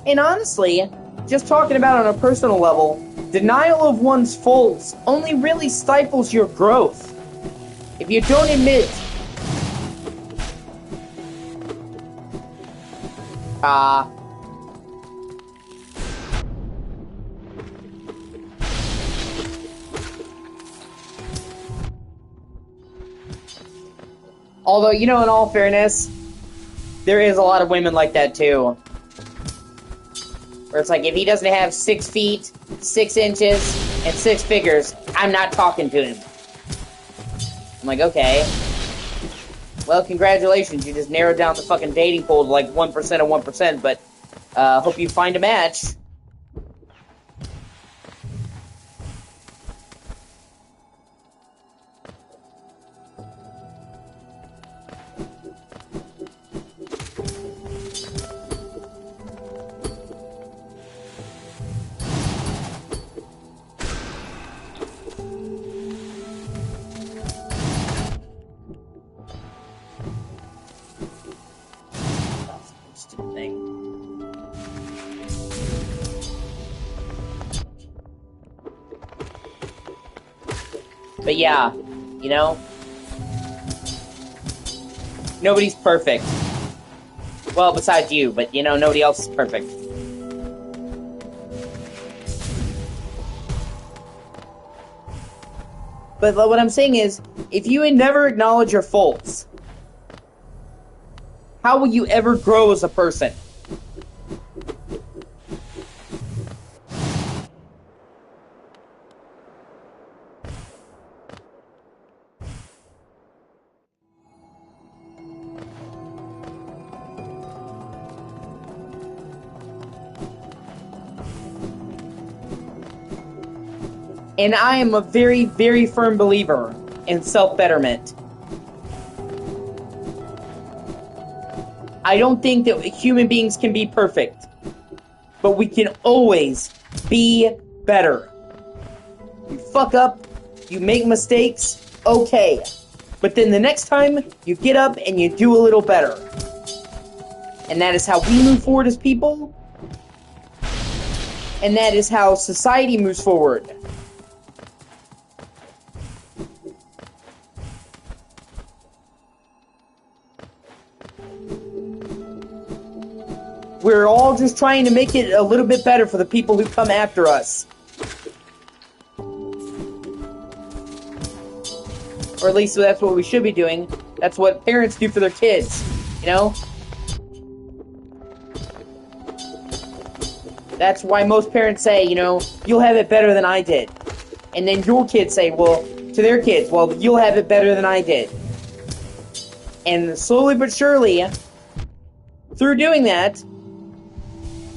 And honestly, just talking about on a personal level, denial of one's faults only really stifles your growth. If you don't admit, although, you know, in all fairness, there is a lot of women like that too. Where it's like, if he doesn't have 6 feet, 6 inches, and 6 figures, I'm not talking to him. I'm like, okay. Well, congratulations, you just narrowed down the fucking dating pool to like 1% of 1%, but hope you find a match. Stupid thing. But yeah, you know, nobody's perfect. Well, besides you, but you know, nobody else is perfect. But what I'm saying is, if you never acknowledge your faults, how will you ever grow as a person? And I am a very, very firm believer in self-betterment. I don't think that human beings can be perfect, but we can always be better. You fuck up, you make mistakes, okay. But then the next time, you get up and you do a little better. And that is how we move forward as people. And that is how society moves forward. We're all just trying to make it a little bit better for the people who come after us. Or at least that's what we should be doing. That's what parents do for their kids, you know? That's why most parents say, you know, you'll have it better than I did. And then your kids say, well, to their kids, well, you'll have it better than I did. And slowly but surely, through doing that,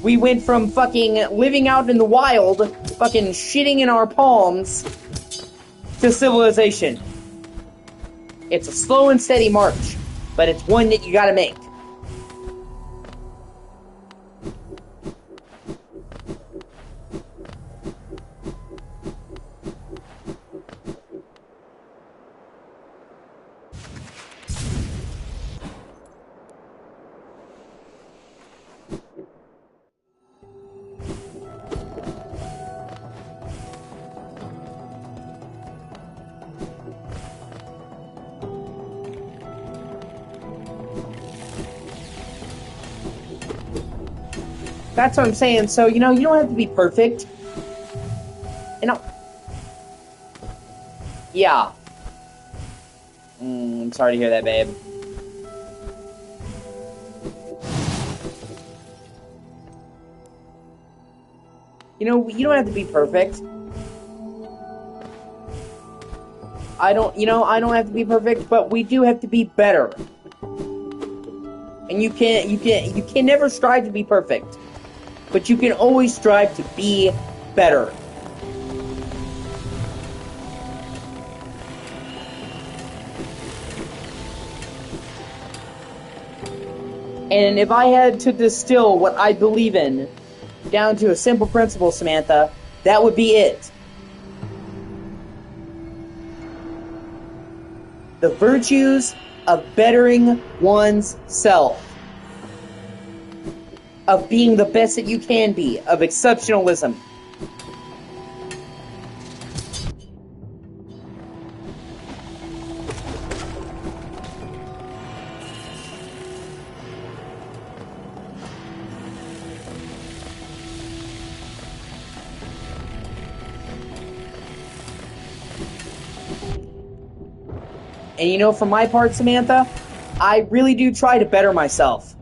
we went from fucking living out in the wild, fucking shitting in our palms, to civilization. It's a slow and steady march, but it's one that you gotta make. That's what I'm saying. So, you don't have to be perfect. Yeah. I'm sorry to hear that, babe. You don't have to be perfect. I don't have to be perfect, but we do have to be better. And you can never strive to be perfect, but you can always strive to be better. And if I had to distill what I believe in down to a simple principle, Samantha, that would be it. The virtues of bettering one's self. Of being the best that you can be. Of exceptionalism. And for my part, Samantha, I really do try to better myself.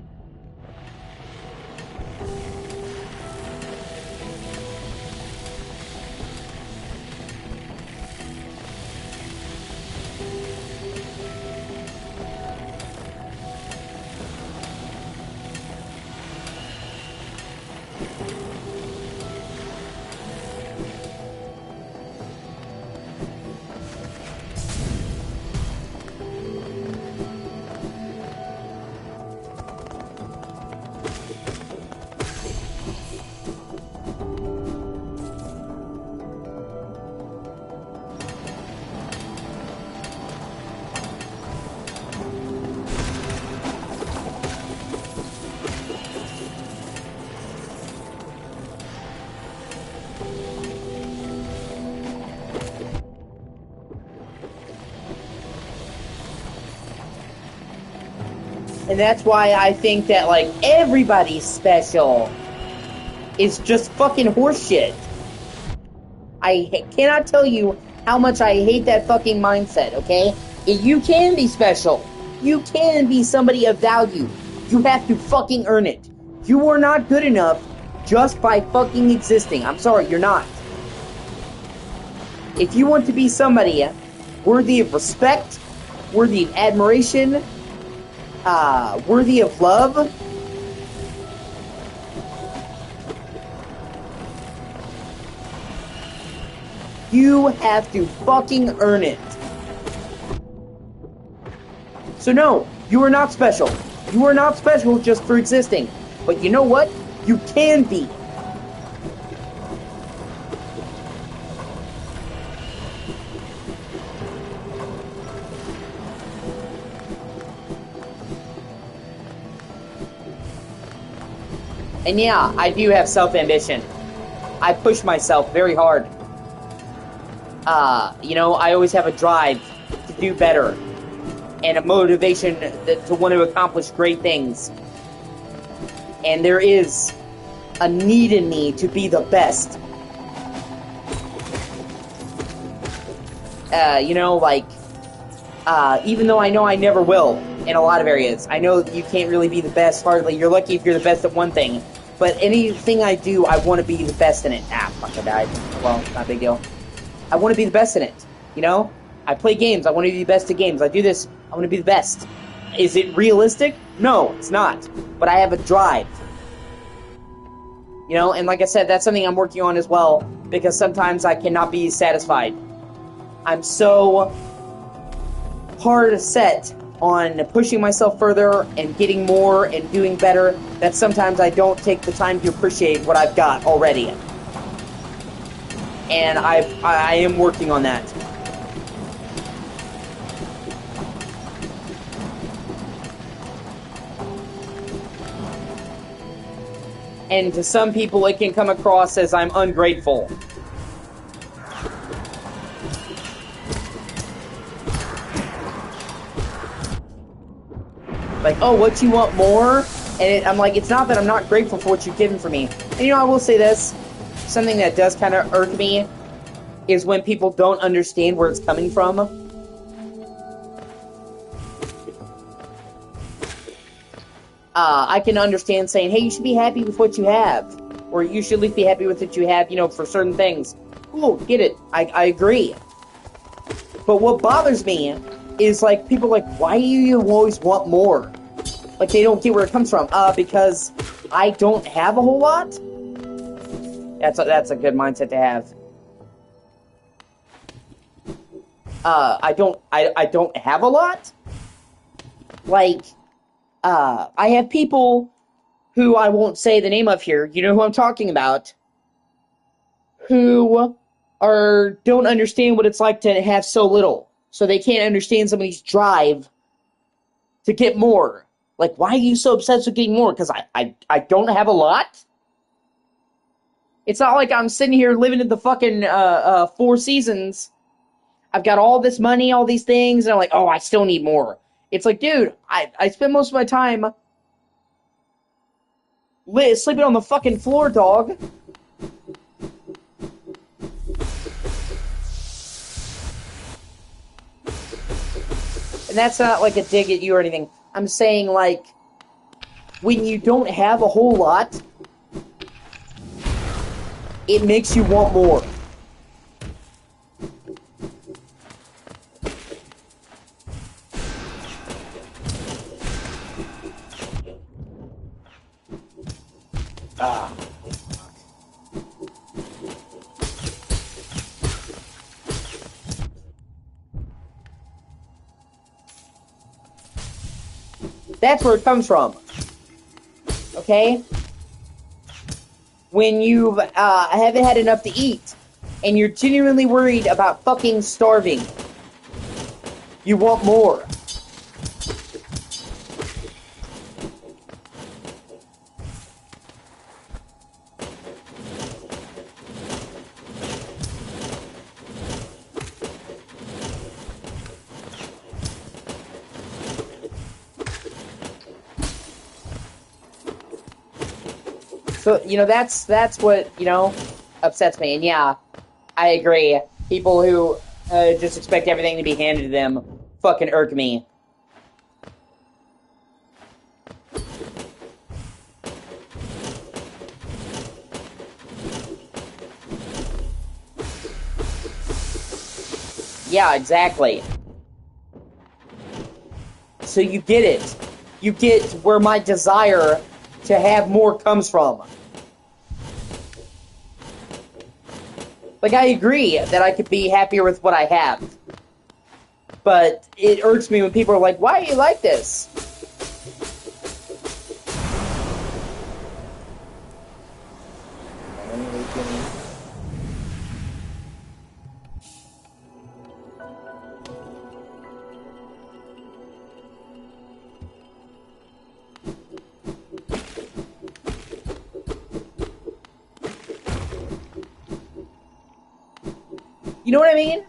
And that's why I think that, everybody's special is just fucking horseshit. I cannot tell you how much I hate that fucking mindset, okay? You can be special. You can be somebody of value. You have to fucking earn it. You are not good enough just by fucking existing. I'm sorry, you're not. If you want to be somebody worthy of respect, worthy of admiration, worthy of love, you have to fucking earn it. So no, you are not special. You are not special just for existing. But you know what? You can be. And yeah, I do have self-ambition. I push myself very hard. I always have a drive to do better. And a motivation to want to accomplish great things. And there is a need in me to be the best. Even though I know I never will in a lot of areas. I know you can't really be the best, hardly. You're lucky if you're the best at one thing. But anything I do, I want to be the best in it. Fuck, I died. Well, not a big deal. I want to be the best in it, I play games, I want to be the best at games. I do this, I want to be the best. Is it realistic? No, it's not. But I have a drive. And like I said, that's something I'm working on as well, because sometimes I cannot be satisfied. I'm so hard set on pushing myself further and getting more and doing better that sometimes I don't take the time to appreciate what I've got already. And I am working on that. And to some people, it can come across as I'm ungrateful. Like, oh, what, you want more? And I'm like, it's not that I'm not grateful for what you've given for me. And you know, I will say this, something that does kind of irk me is when people don't understand where it's coming from. I can understand saying, hey, you should be happy with what you have. Or you should at least be happy with what you have, you know, for certain things. Cool, get it. I agree. But what bothers me is, like, people like, why do you always want more? Like, they don't get where it comes from. Because I don't have a whole lot? That's a good mindset to have. I don't have a lot? Like, I have people who I won't say the name of here, you know who I'm talking about, who don't understand what it's like to have so little. So they can't understand somebody's drive to get more. Like, why are you so obsessed with getting more? Because I don't have a lot? It's not like I'm sitting here living in the fucking Four Seasons. I've got all this money, all these things, and I'm like, oh, I still need more. It's like, dude, I spend most of my time sleeping on the fucking floor, dog. And that's not like a dig at you or anything. I'm saying, like, when you don't have a whole lot, it makes you want more. That's where it comes from. Okay? When you haven't had enough to eat, and you're genuinely worried about fucking starving, you want more. So, you know, that's what, you know, upsets me. And yeah, I agree. People who just expect everything to be handed to them fucking irk me. Yeah, exactly. So you get it. You get where my desire to have more comes from. Like, I agree that I could be happier with what I have. But it irks me when people are like, why do you like this? You know what I mean?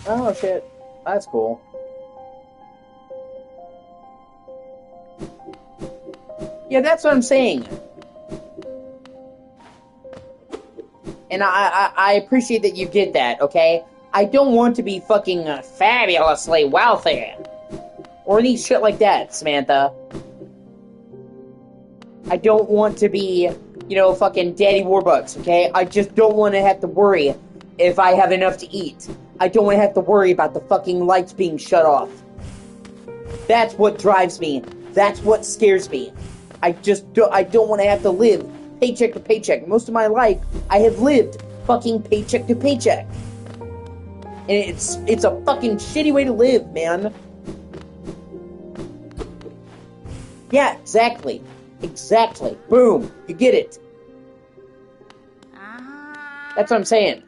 Oh, shit. That's cool. Yeah, that's what I'm saying. And I appreciate that you did that, okay? I don't want to be fucking fabulously wealthy. Or any shit like that, Samantha. I don't want to be fucking Daddy Warbucks, okay? I just don't want to have to worry if I have enough to eat. I don't want to have to worry about the fucking lights being shut off. That's what drives me. That's what scares me. I don't want to have to live paycheck to paycheck. Most of my life, I have lived fucking paycheck to paycheck. And it's a fucking shitty way to live, man. Yeah, exactly. Exactly. Boom. You get it. That's what I'm saying.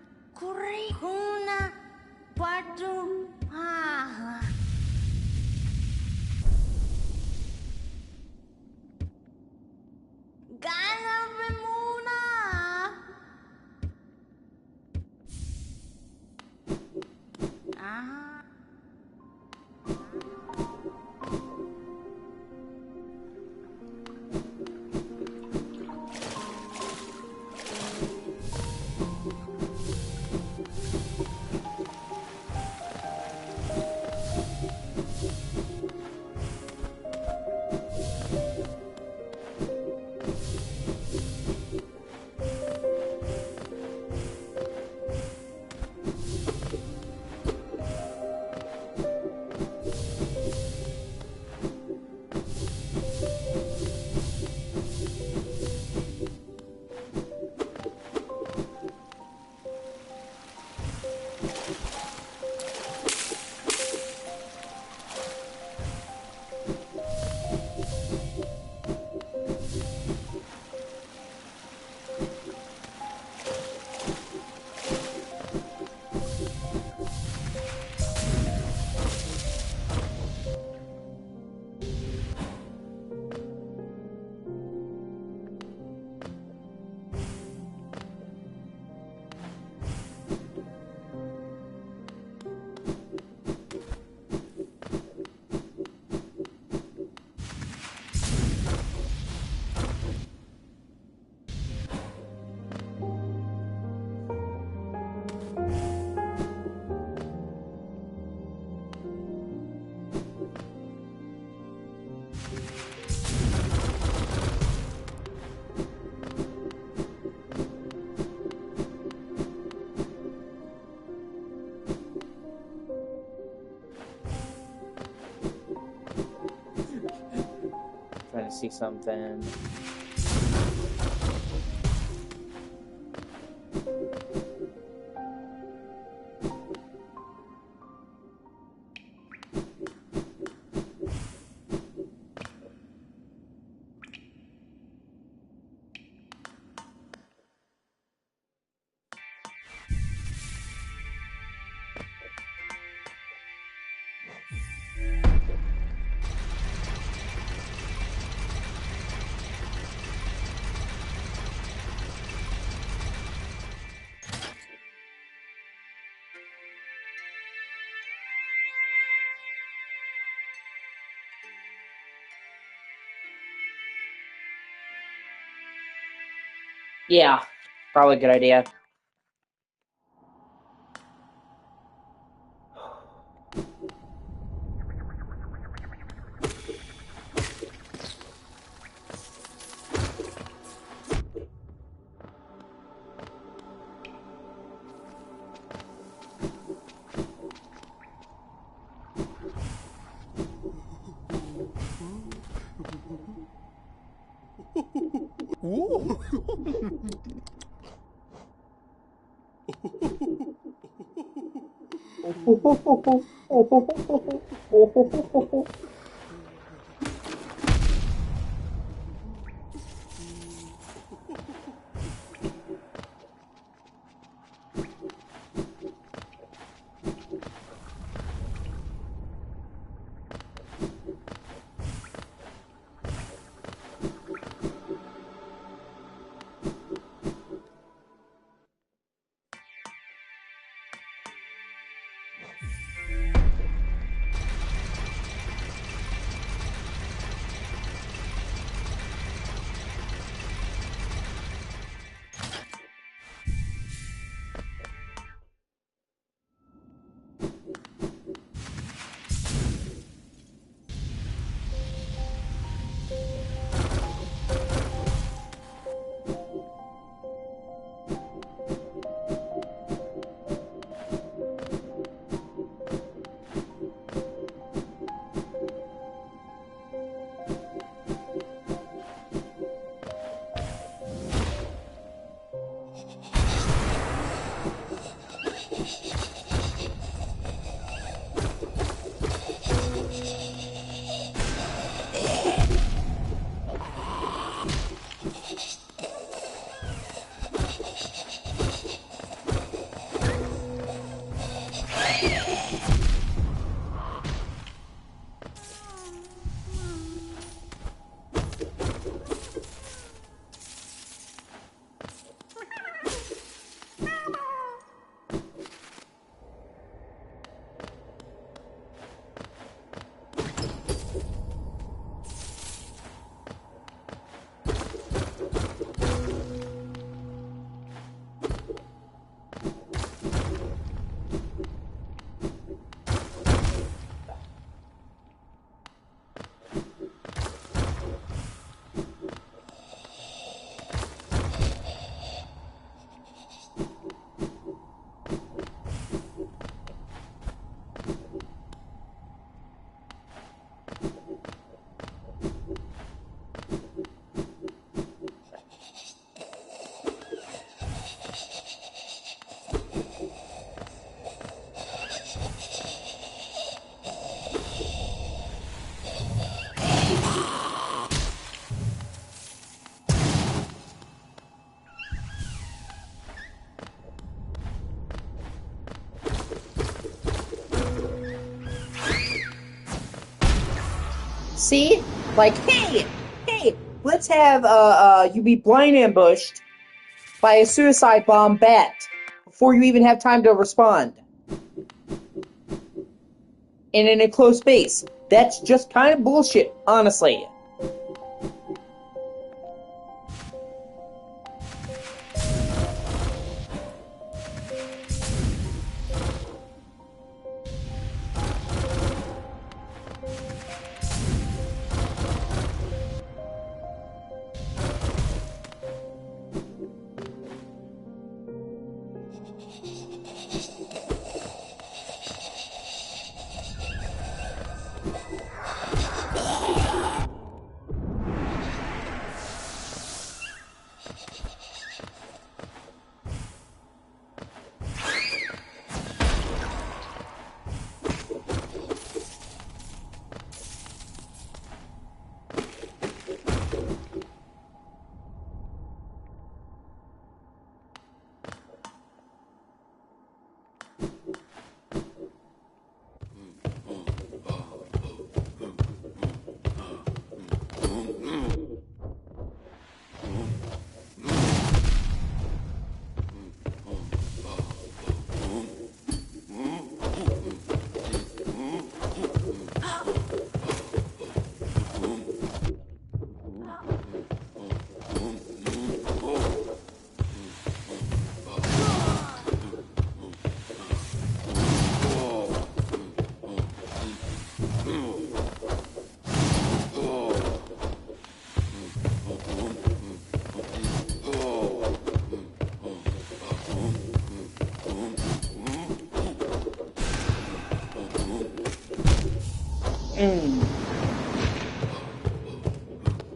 Trying to see something. Yeah, probably a good idea. See? Like, hey, let's have you be blind ambushed by a suicide bomb bat before you even have time to respond. And in a close space. That's just kind of bullshit, honestly.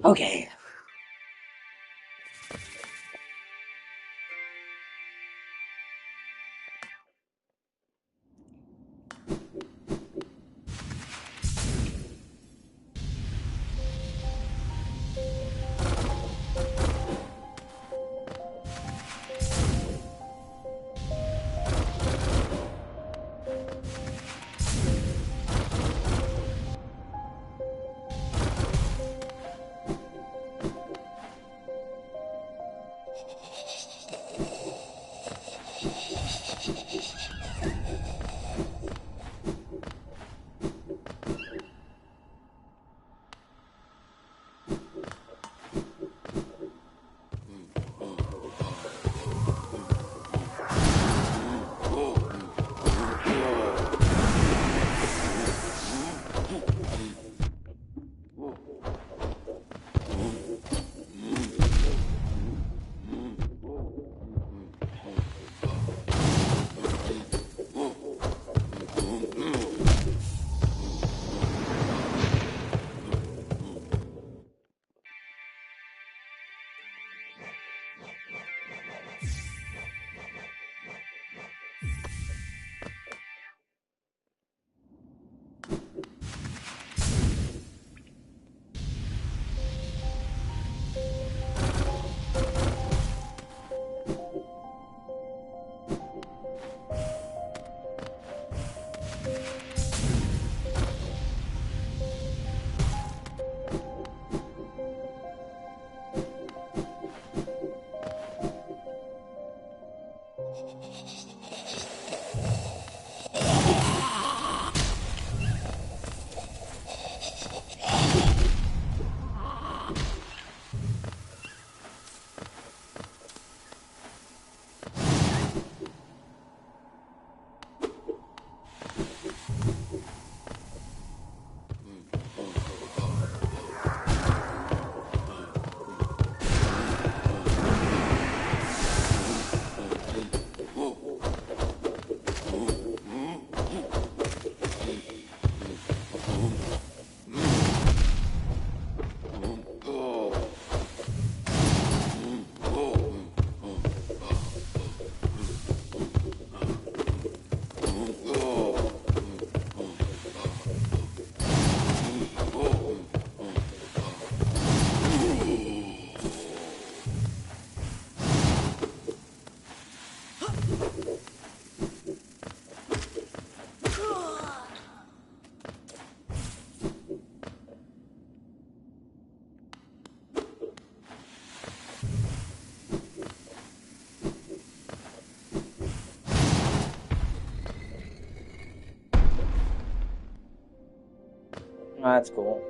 Okay. Oh, that's cool.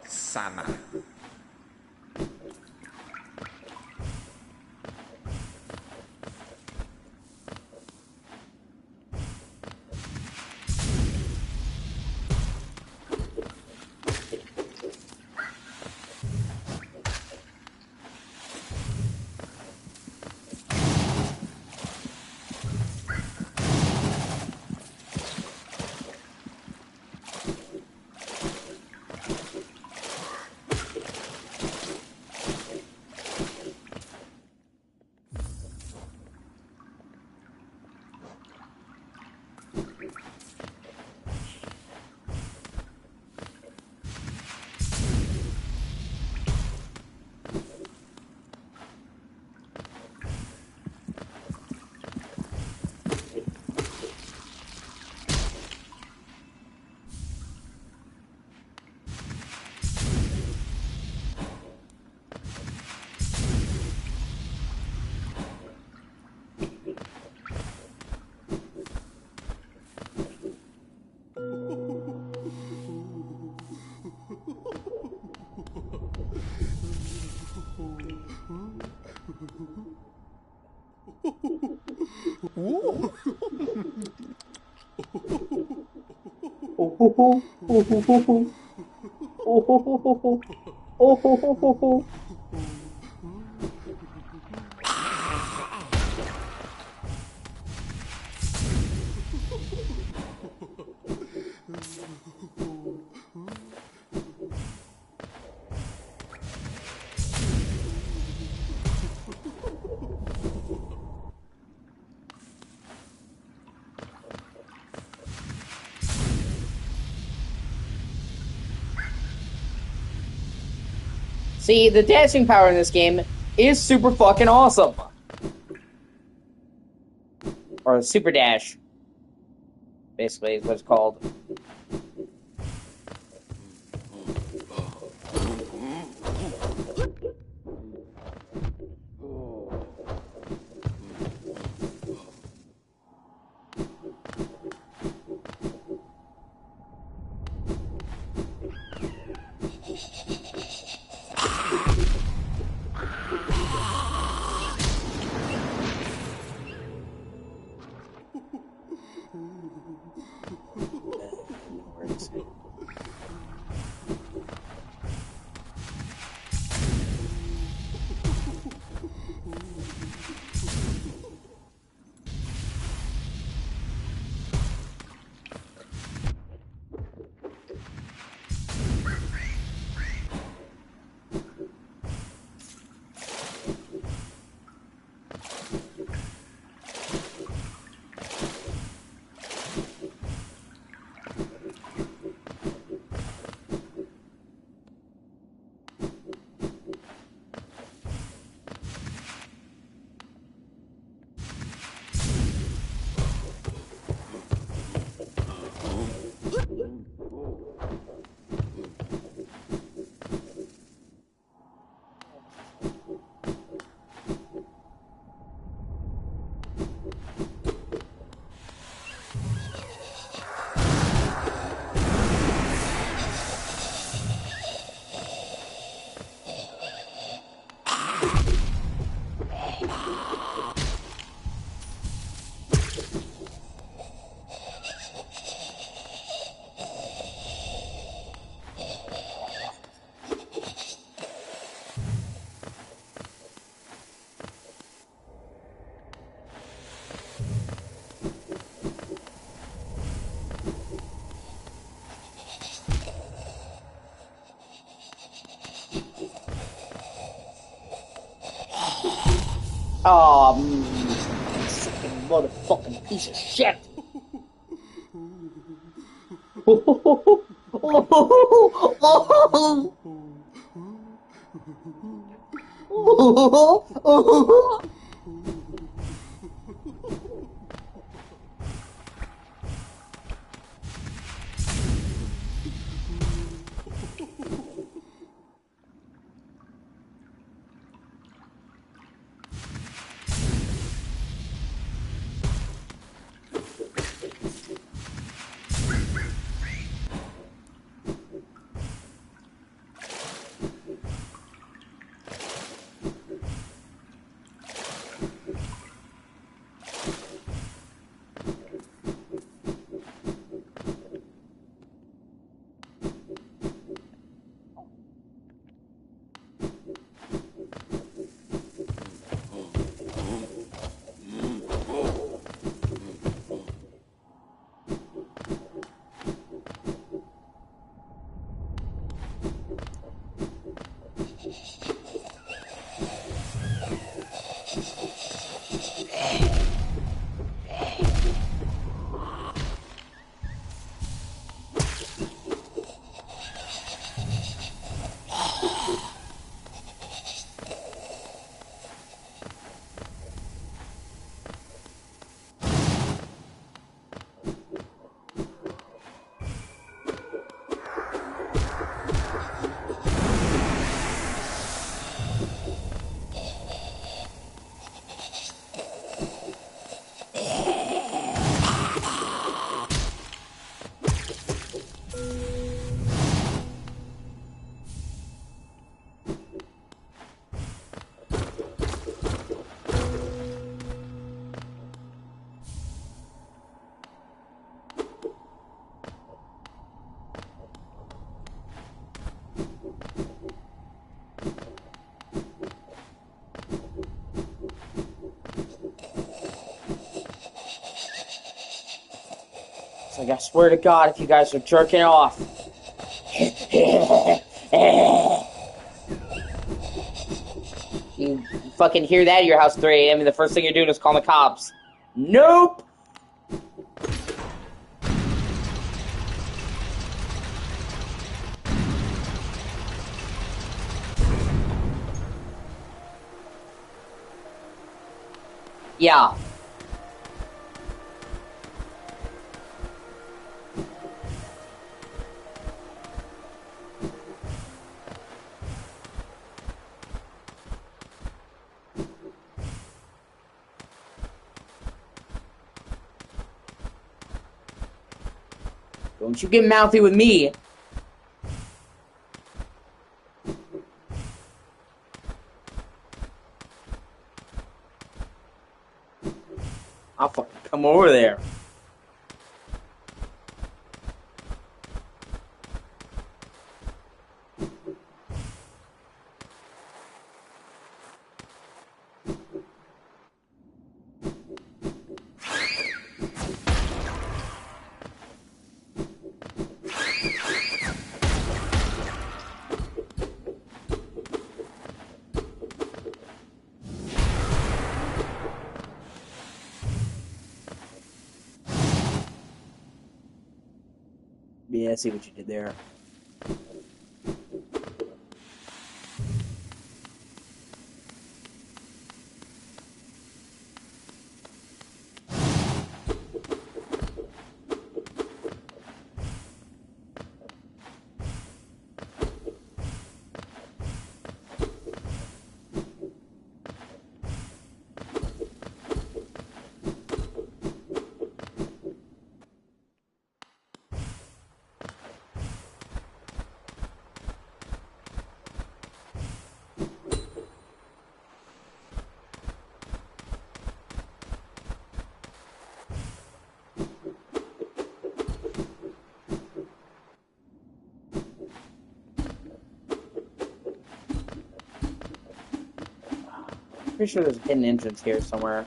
Sana. See, the dashing power in this game is super fucking awesome. Or super dash, basically, is what it's called. Oh, motherfucking piece of shit. It's like, I swear to God, if you guys are jerking off. You fucking hear that at your house 3 a.m. and the first thing you're doing is calling the cops. Nope! Yeah. Don't you get mouthy with me. I'll fucking come over there. Yeah, I see what you did there. Pretty sure there's a hidden entrance here somewhere.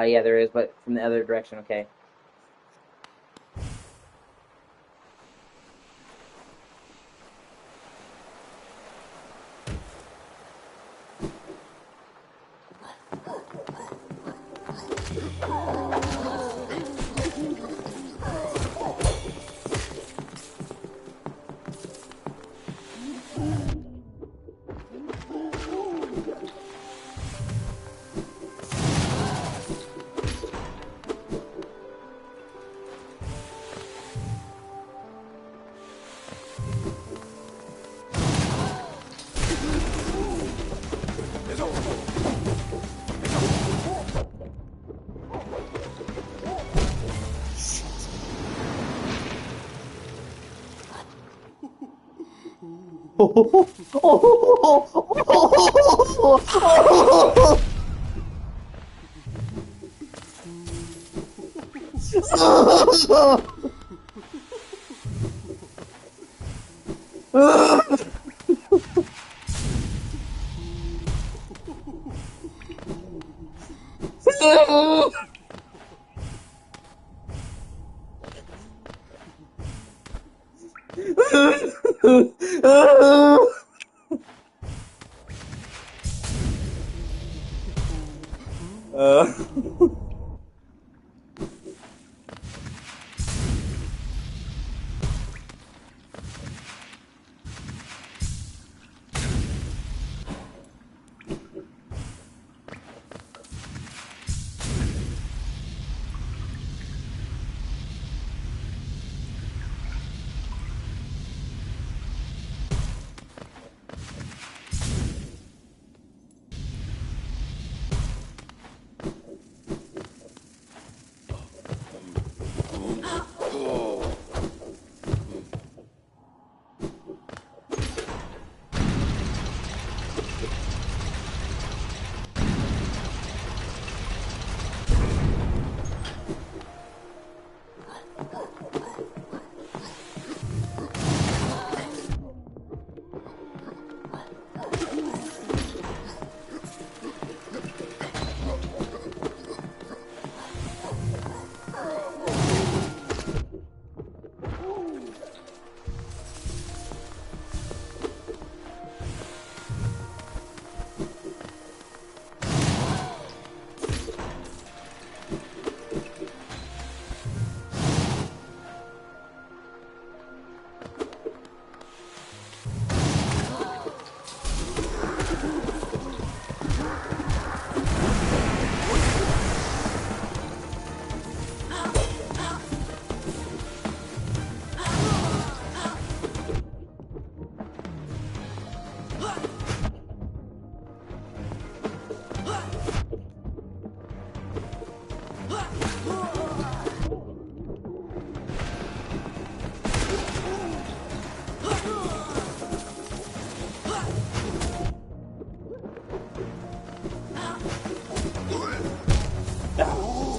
Yeah, there is, but from the other direction, okay.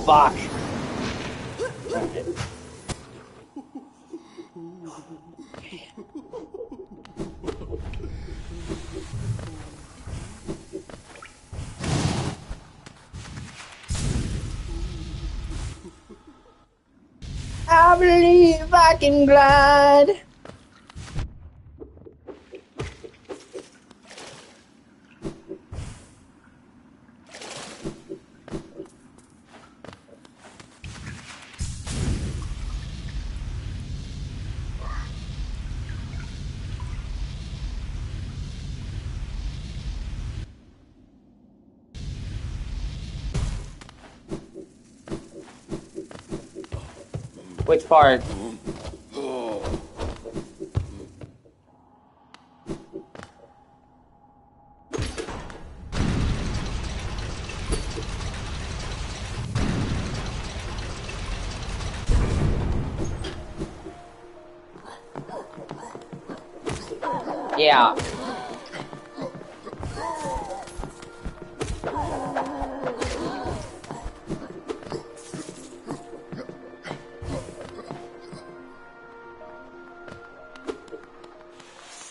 Fuck. I believe I can glide. Which part? Yeah.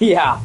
Yeah.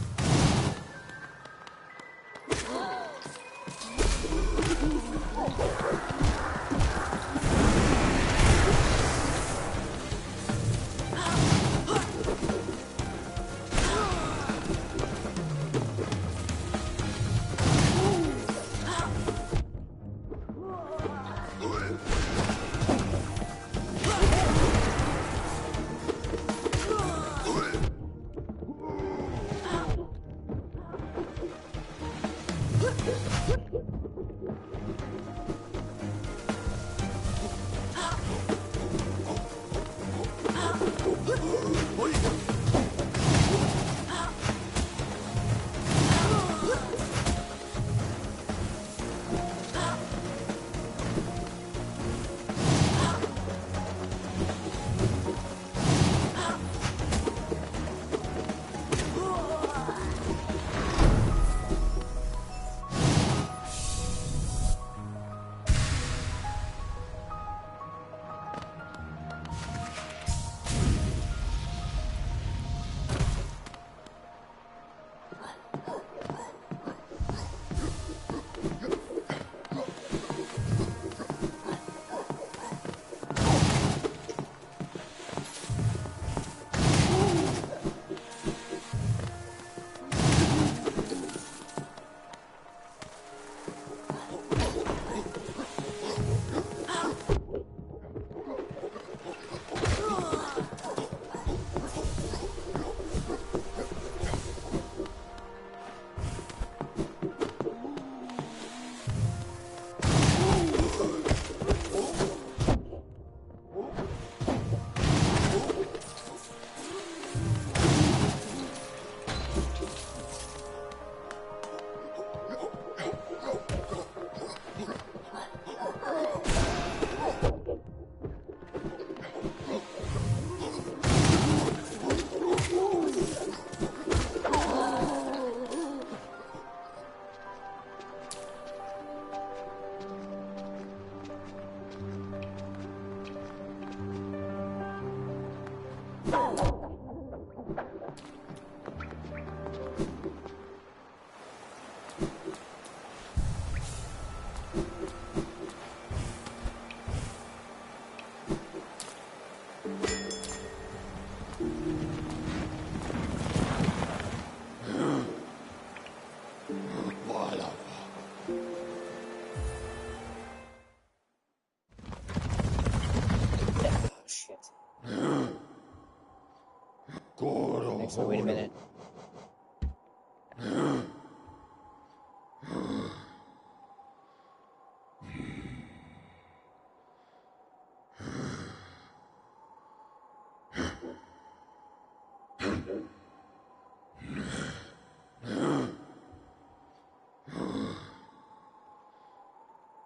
Actually, wait a minute.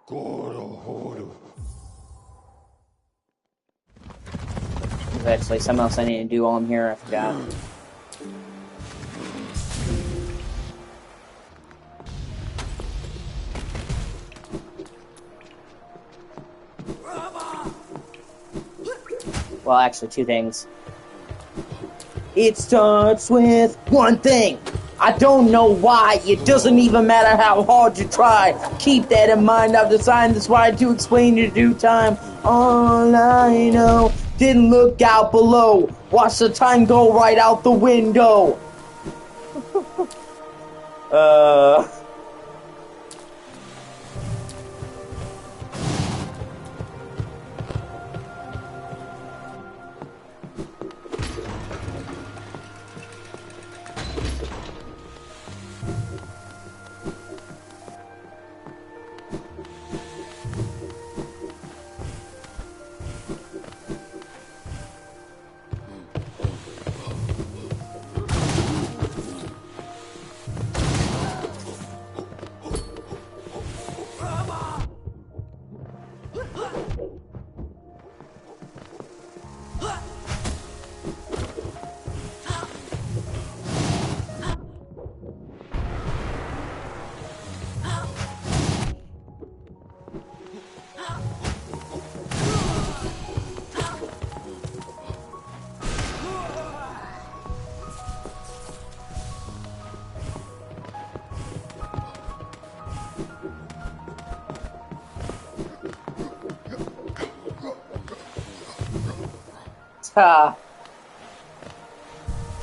There's actually something else I need to do while I'm here. I forgot. Well, actually, two things. It starts with one thing. I don't know why. It doesn't even matter how hard you try. Keep that in mind. I've designed this ride to explain in due time. All I know, didn't look out below. Watch the time go right out the window.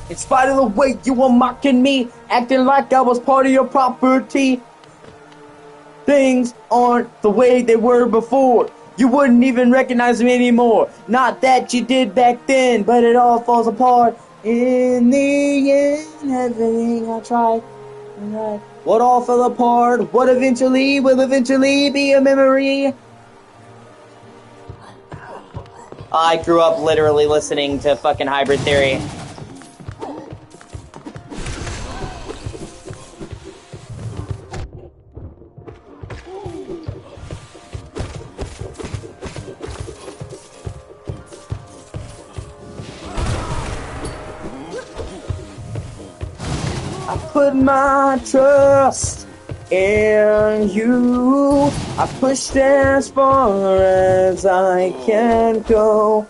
In spite of the way you were mocking me, acting like I was part of your property, things aren't the way they were before. You wouldn't even recognize me anymore. Not that you did back then, but it all falls apart. In the end, everything I tried, what all fell apart, what eventually will eventually be a memory. I grew up literally listening to fucking Hybrid Theory. I put my trust in you. I pushed as far as I can go.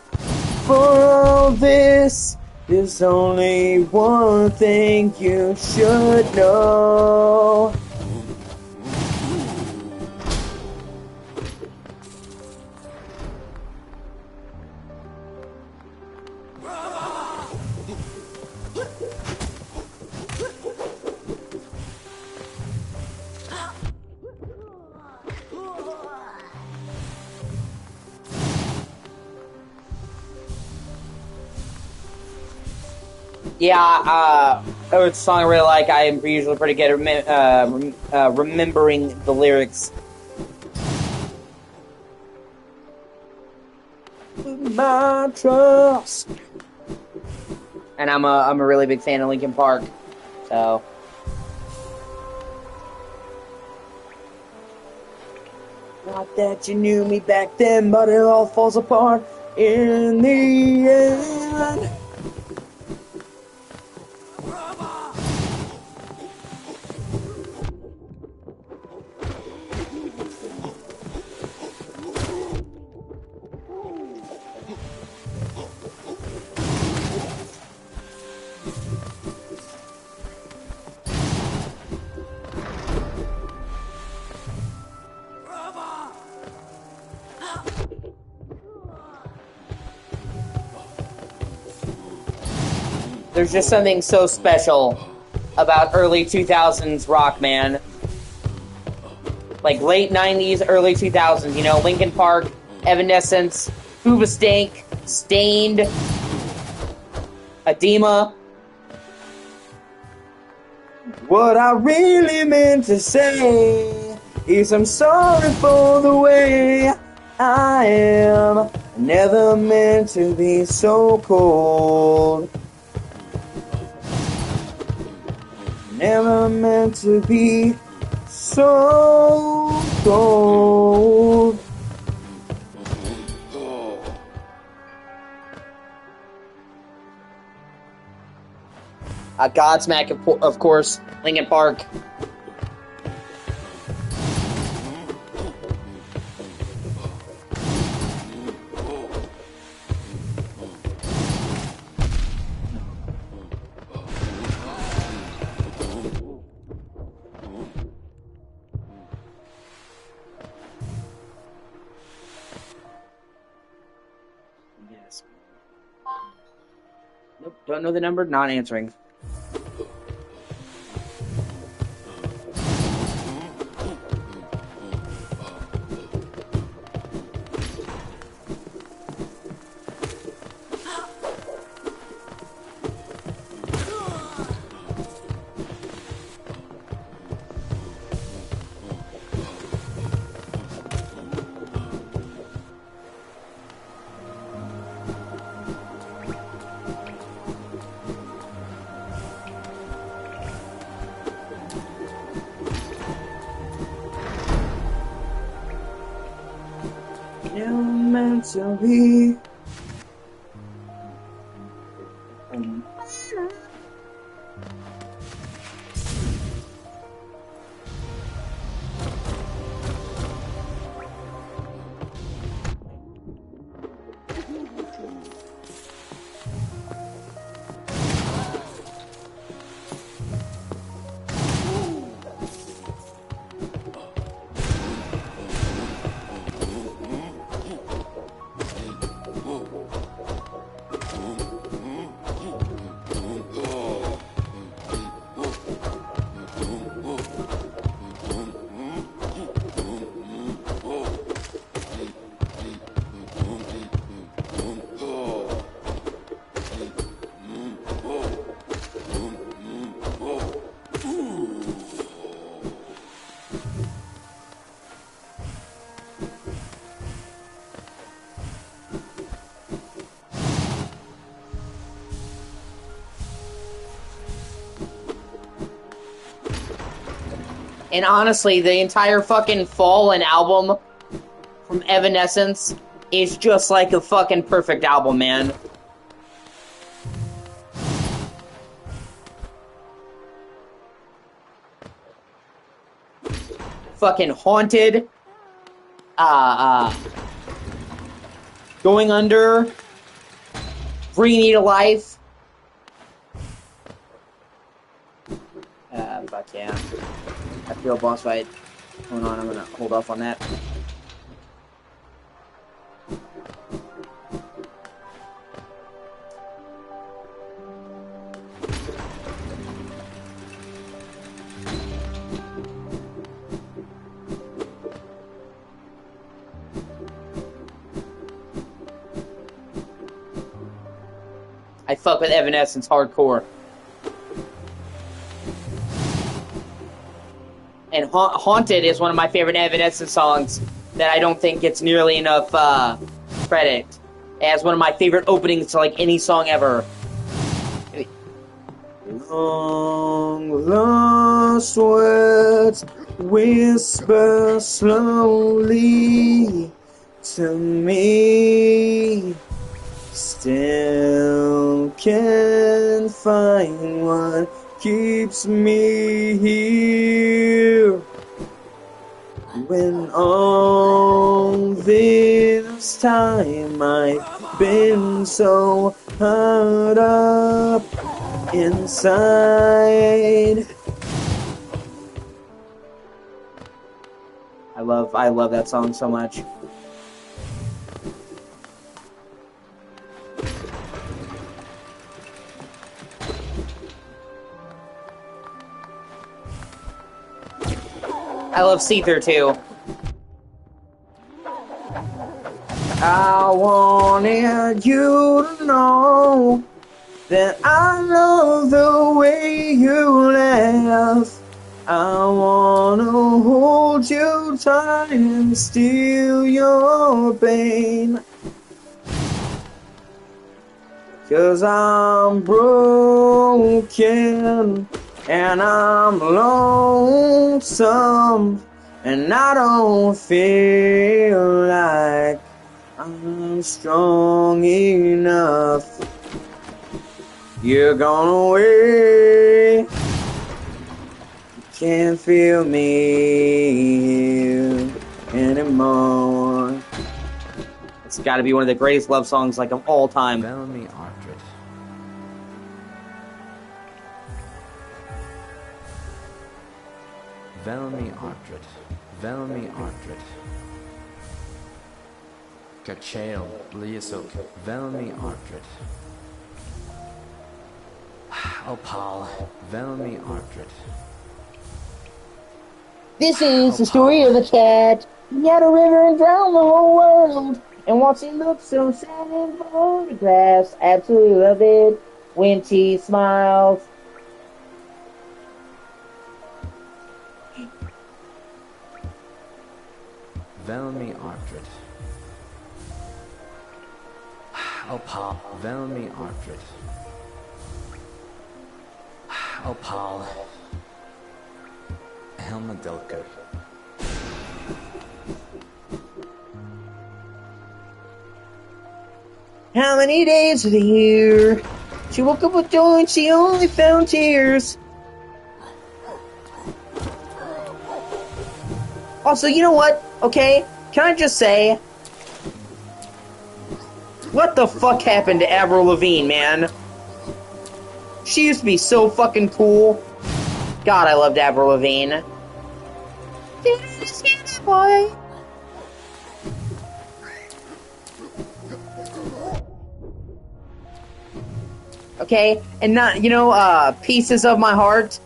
For all this, there's only one thing you should know. Yeah, it's a song I really like. I am usually pretty good at remembering the lyrics. My trust. And I'm a really big fan of Linkin Park, so. Not that you knew me back then, but it all falls apart in the end. There's just something so special about early 2000s rock, man. Like late 90s, early 2000s, you know, Linkin Park, Evanescence, Hoobastank, Stained, Edema. What I really meant to say is I'm sorry for the way I am. Never meant to be so cold. Never meant to be so cold. Godsmack, of course, Linkin Park. Yes. Nope, don't know the number, not answering. You're meant to be. And honestly, the entire fucking Fallen album from Evanescence is just like a fucking perfect album, man. Fucking Haunted. Going Under. Bring Me to Life. Fuck yeah. I feel a boss fight going on. I'm gonna hold off on that. I fuck with Evanescence hardcore. And Haunted is one of my favorite Evanescence songs that I don't think gets nearly enough credit as one of my favorite openings to like any song ever. Long lost words whisper slowly to me. Still can't find what keeps me here. When all this time I've been so hard up inside. I love that song so much. I love See-Through too. I wanted you to know that I love the way you laugh. I wanna hold you tight and steal your pain. 'Cause I'm broken and I'm lonesome, and I don't feel like I'm strong enough. You're gone away. You can't feel me here anymore. It's got to be one of the greatest love songs like of all time. Bellamy Ardred. Bellamy Ardred. Bellamy Ardred. Kachael Bliasok. Bellamy Ardred. Opal. Bellamy Ardred. This is the story of a cat. He had a river and drowned the whole world. And watching look so sad in photographs. Absolutely love it when she smiles. Bellamy Ardred. Opal. Bellamy Ardred. Opal. Helma Delker. How many days of the year? She woke up with joy and she only found tears. Also, you know what? Okay, can I just say, what the fuck happened to Avril Lavigne, man? She used to be so fucking cool. God, I loved Avril Lavigne. Did you just hear that, boy? Okay, and not, Pieces of My Heart.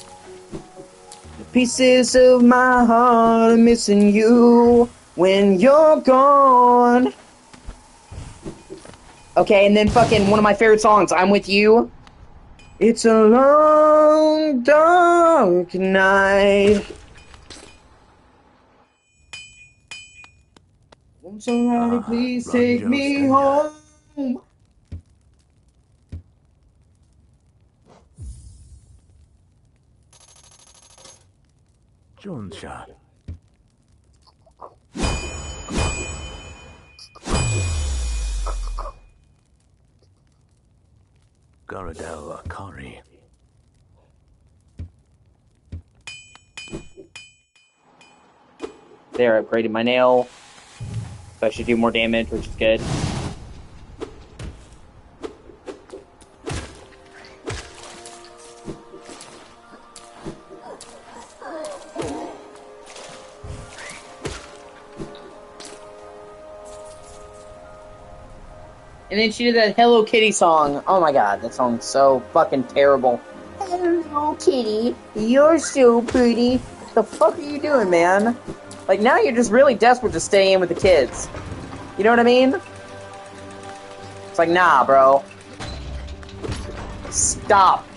Pieces of my heart are missing you when you're gone. Okay, and then fucking one of my favorite songs, I'm With You. It's a long, dark night. Won't somebody please take me home? Jonsha. Garadel Akari. There, I upgraded my nail. So I should do more damage, which is good. And then she did that Hello Kitty song. Oh my god, that song's so fucking terrible. Hello Kitty, you're so pretty. What the fuck are you doing, man? Like, now you're just really desperate to stay in with the kids. You know what I mean? It's like, nah, bro. Stop.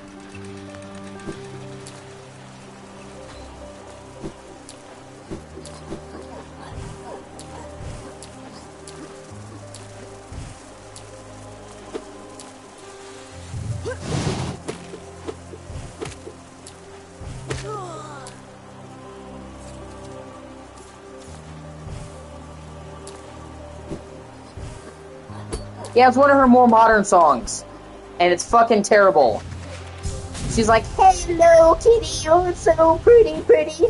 Yeah, it's one of her more modern songs. And it's fucking terrible. She's like, hello, kitty, you're so pretty, pretty.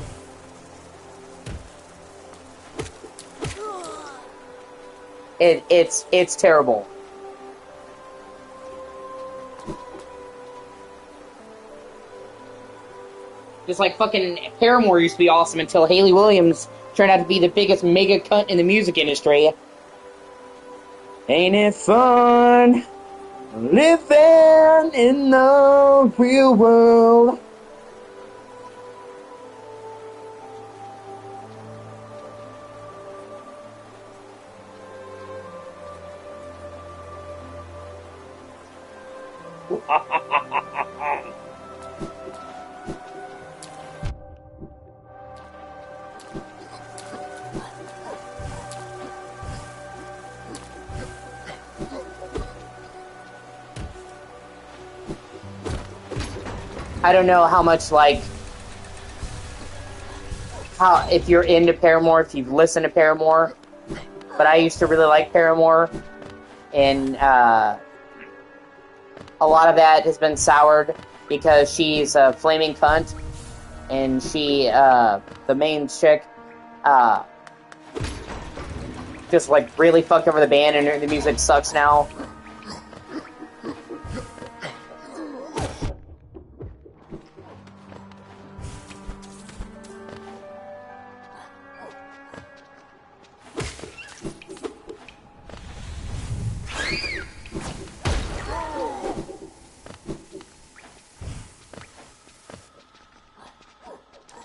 It's terrible. Just like fucking Paramore used to be awesome until Hayley Williams turned out to be the biggest mega cunt in the music industry. Ain't it fun living in the real world? I don't know how much, like, how, if you're into Paramore, if you've listened to Paramore, but I used to really like Paramore, and, a lot of that has been soured because she's a flaming cunt, and she, the main chick, just, like, really fucked over the band, and the music sucks now.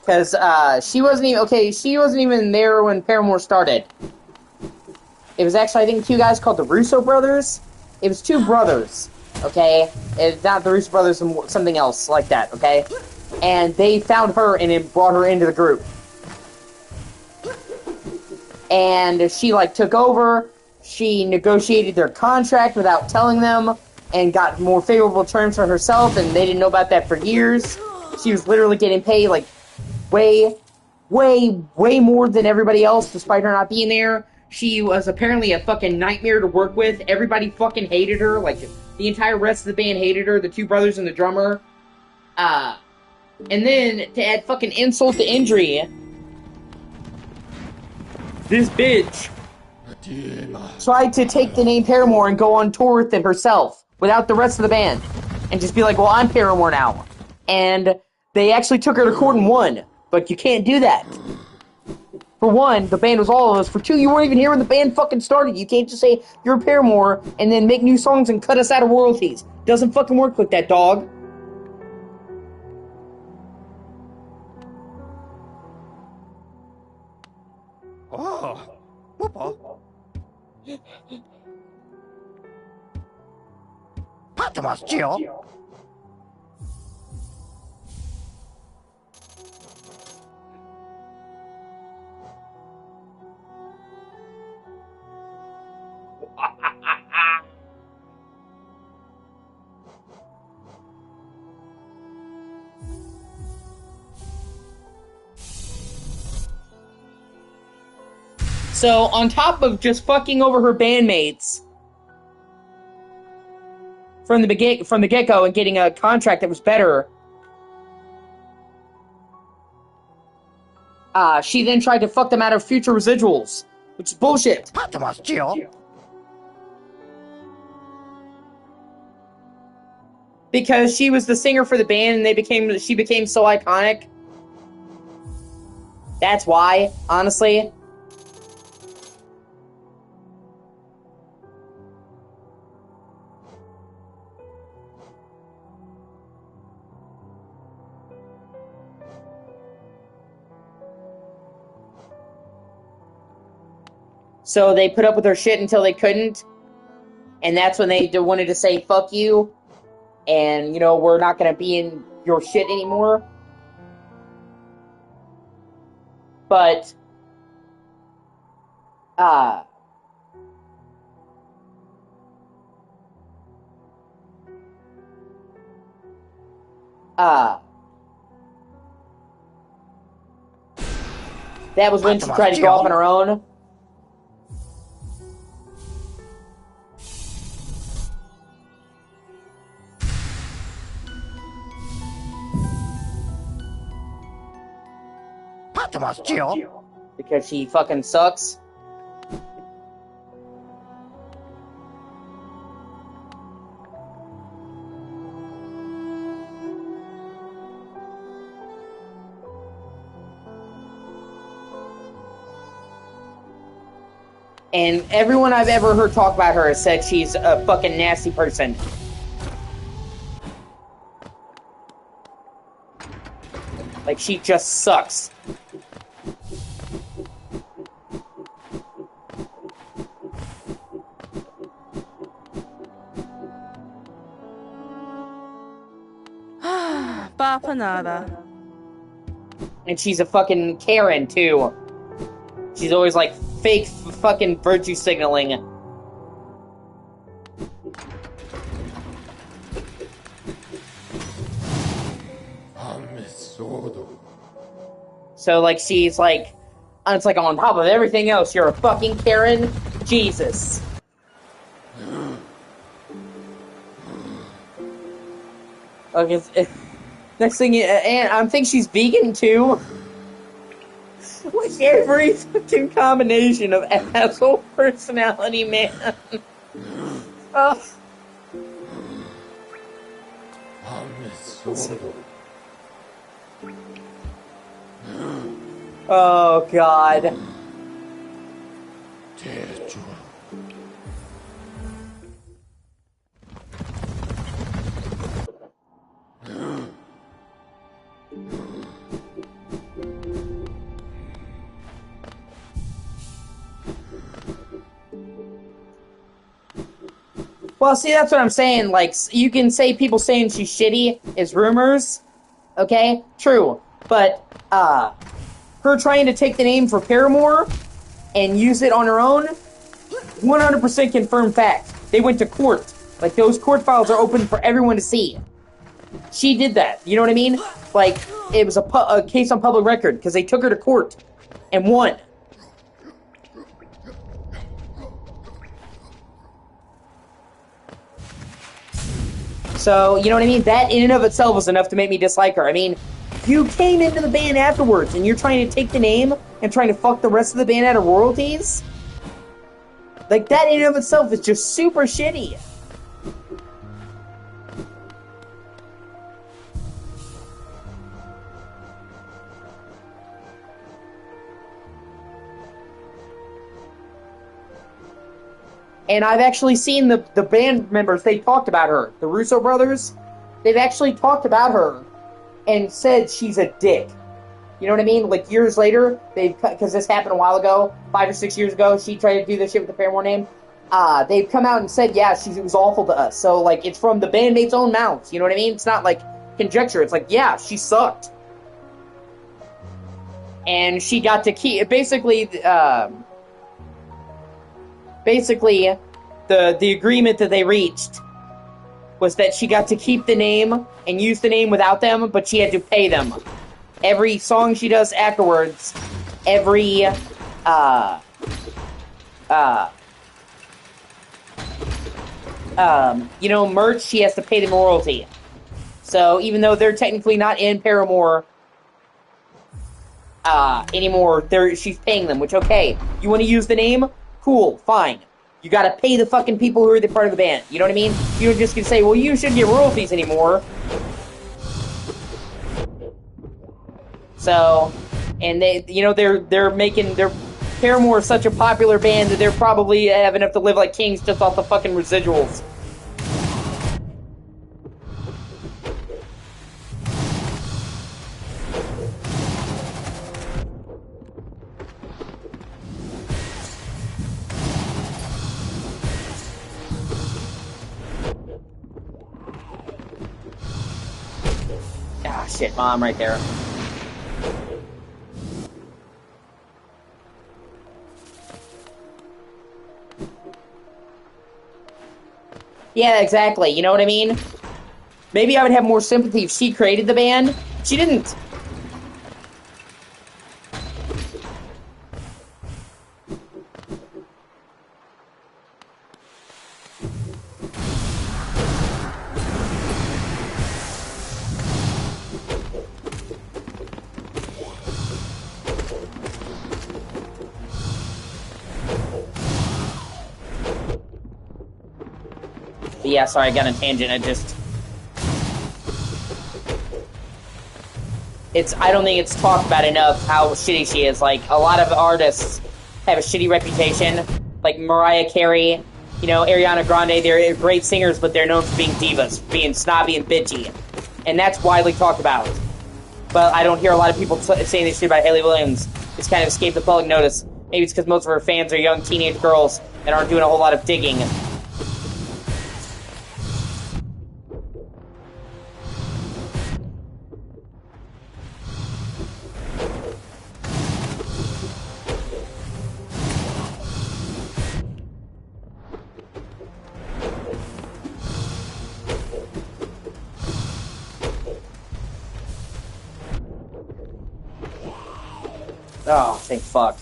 Because, she wasn't even there when Paramore started. It was actually, I think, two guys called the Russo brothers. It was two brothers, okay? It's not the Russo brothers, something else like that, okay? And they found her and it brought her into the group. And she, like, took over. She negotiated their contract without telling them and got more favorable terms for herself, and they didn't know about that for years. She was literally getting paid, like, way more than everybody else, despite her not being there. She was apparently a fucking nightmare to work with. Everybody fucking hated her. Like, the entire rest of the band hated her. The two brothers and the drummer. And then, to add fucking insult to injury, this bitch tried to take the name Paramore and go on tour with it herself, without the rest of the band. And just be like, well, I'm Paramore now. And they actually took her to court and won. But you can't do that. For one, the band was all of us. For two, you weren't even here when the band fucking started. You can't just say you're a Paramore and then make new songs and cut us out of royalties. Doesn't fucking work like that, dog. Oh, Papa. Patmos, Jill. So, on top of just fucking over her bandmates from the get-go and getting a contract that was better, she then tried to fuck them out of future residuals, which is bullshit. Patmos, Jill. Because she was the singer for the band and she became so iconic. That's why, honestly. So they put up with her shit until they couldn't. And that's when they wanted to say, fuck you. And, you know, we're not going to be in your shit anymore. But, that was when she tried to go off on her own. Patmos, Jill. Because she fucking sucks. And everyone I've ever heard talk about her has said she's a fucking nasty person. Like, she just sucks. Bapanada. And she's a fucking Karen, too. She's always, like, fake fucking virtue signaling. So, like, she's like, it's like on top of everything else, you're a fucking Karen. Jesus. Okay, next thing, and I think she's vegan too. Like every fucking combination of asshole personality, man. Oh, God. Well, see, that's what I'm saying. Like, you can say people saying she's shitty is rumors. Okay? True. But, her trying to take the name for Paramore and use it on her own, 100% confirmed fact. They went to court. Like, those court files are open for everyone to see. She did that. You know what I mean? Like, it was a case on public record because they took her to court and won. So, you know what I mean? That in and of itself was enough to make me dislike her. I mean, you came into the band afterwards and you're trying to take the name and trying to fuck the rest of the band out of royalties? Like, that in and of itself is just super shitty. And I've actually seen the band members, they talked about her. The Russo brothers, they've actually talked about her and said she's a dick. You know what I mean? Like, years later, because this happened a while ago, 5 or 6 years ago, she tried to do this shit with the Paramore name. They've come out and said, yeah, she was awful to us. So, like, it's from the bandmates' own mouths. You know what I mean? It's not, like, conjecture. It's like, yeah, she sucked. And she got to keep, basically, the agreement that they reached was that she got to keep the name and use the name without them, but she had to pay them. Every song she does afterwards, every, merch, she has to pay them royalty. So even though they're technically not in Paramore, anymore, she's paying them, which, okay, you want to use the name? Cool, fine. You gotta pay the fucking people who are the part of the band. You know what I mean? You don't just can say, well, you shouldn't get royalties anymore. So, and they're making their Paramore such a popular band that they're probably have enough to live like kings just off the fucking residuals. Ah, shit, Mom, right there. Yeah, exactly. You know what I mean? Maybe I would have more sympathy if she created the band. She didn't. But yeah, sorry, I got on a tangent. I don't think it's talked about enough how shitty she is. Like, a lot of artists have a shitty reputation. Like Mariah Carey, Ariana Grande, they're great singers, but they're known for being divas, being snobby and bitchy. And that's widely talked about. But I don't hear a lot of people saying this shit about Hayley Williams. It's kind of escaped the public notice. Maybe it's because most of her fans are young teenage girls that aren't doing a whole lot of digging. Oh, thank fuck.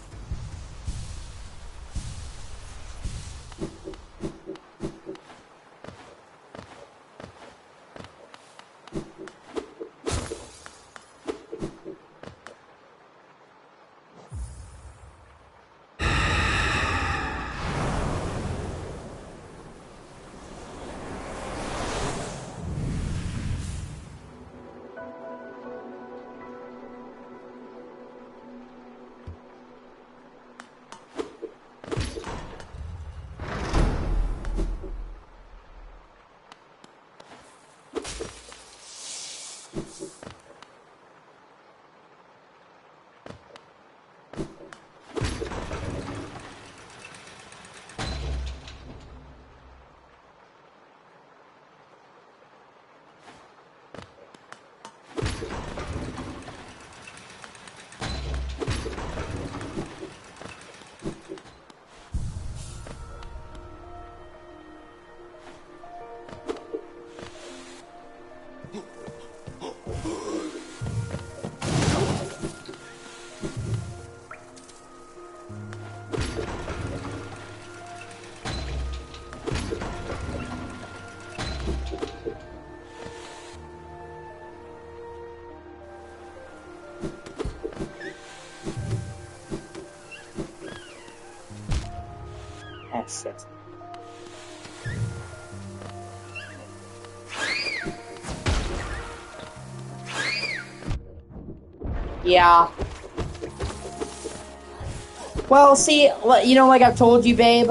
Ah, shit. Yeah. Well, see, you know, like I've told you, babe,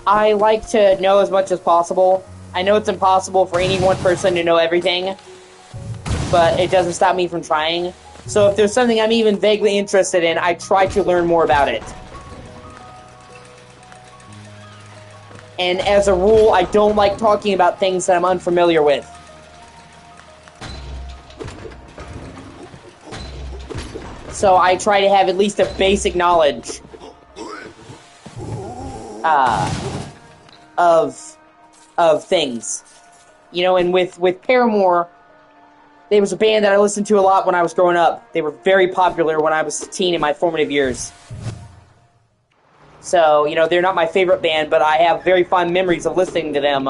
I like to know as much as possible. I know it's impossible for any one person to know everything, but it doesn't stop me from trying. So if there's something I'm even vaguely interested in, I try to learn more about it. And as a rule, I don't like talking about things that I'm unfamiliar with. So I try to have at least a basic knowledge of things. You know, and with Paramore, there was a band that I listened to a lot when I was growing up. They were very popular when I was a teen in my formative years. So, you know, they're not my favorite band, but I have very fond memories of listening to them.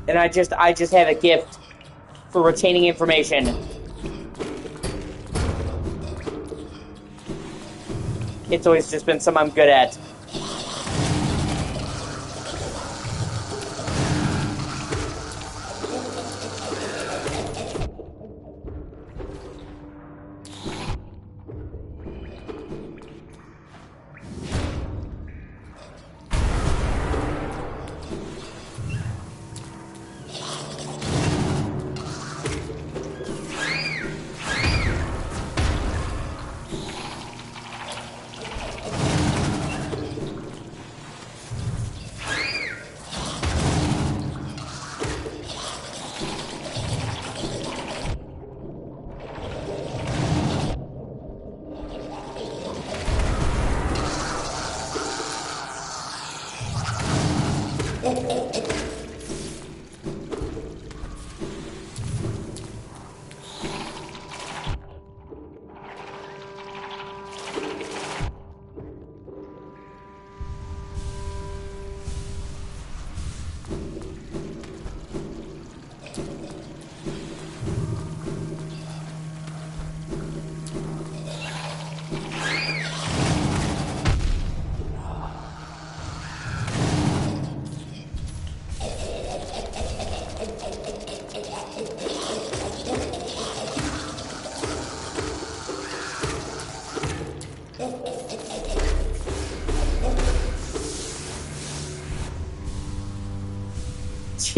And I just have a gift for retaining information. It's always just been something I'm good at.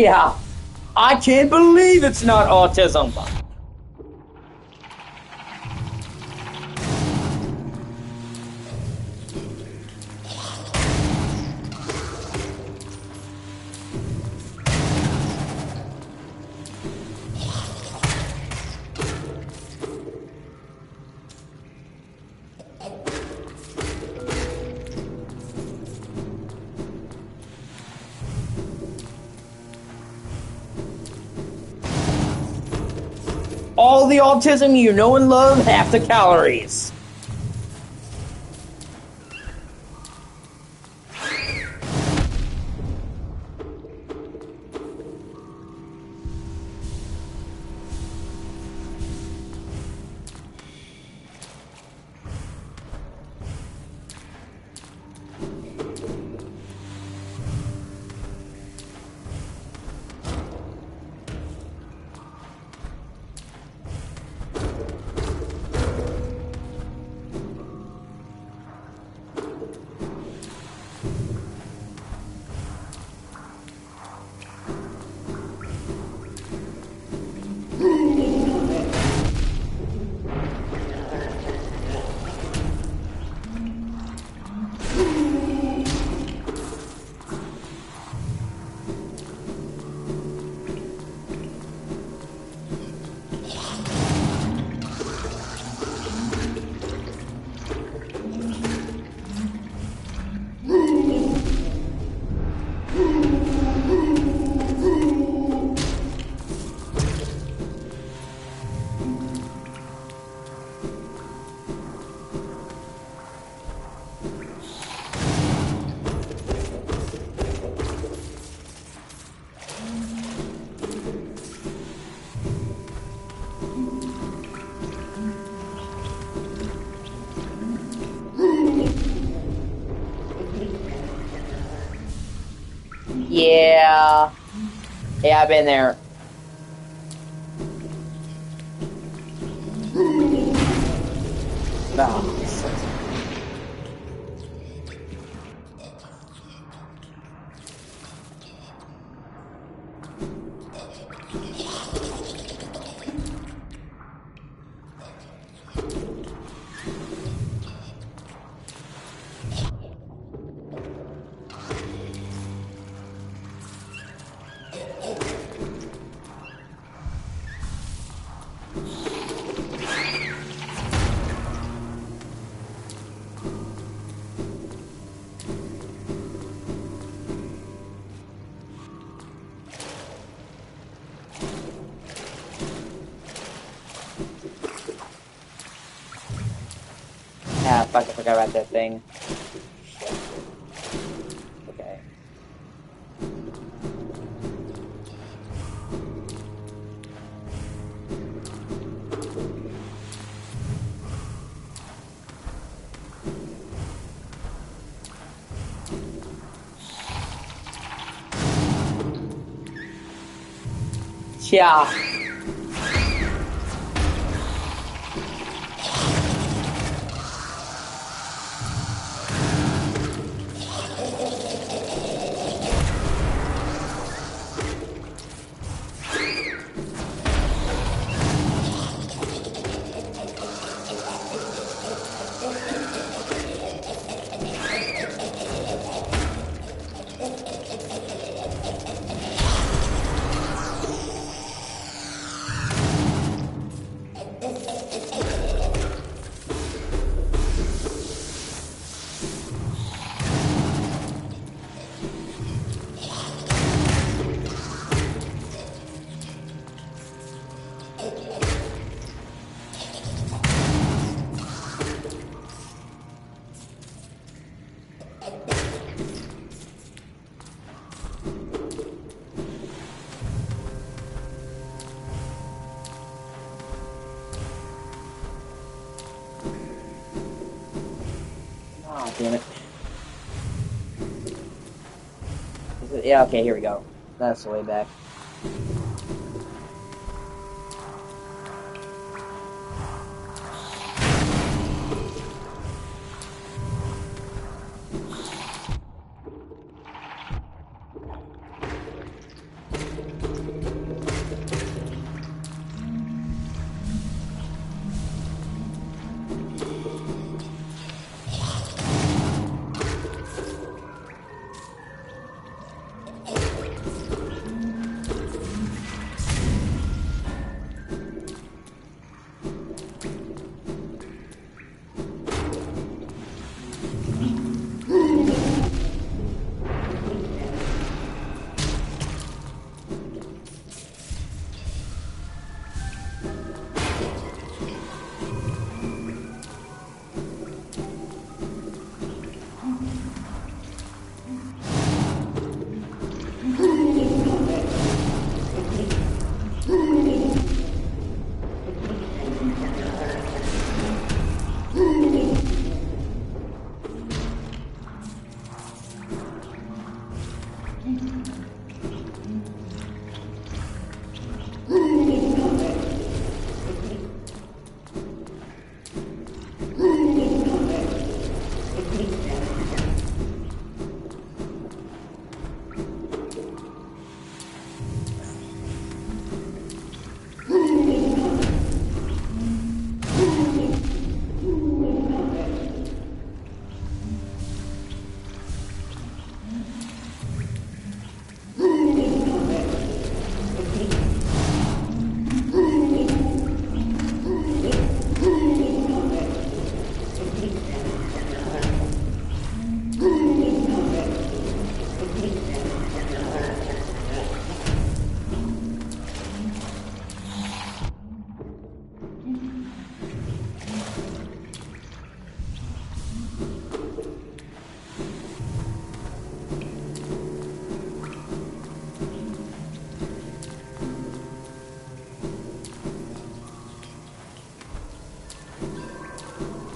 Yeah. I can't believe it's not autism. All the autism you know and love, half the calories. Yeah. Yeah, I've been there. No. Ah, fuck, I forgot about that thing. Shit. Okay. Yeah. Oh, damn it. Yeah, okay, here we go. That's the way back.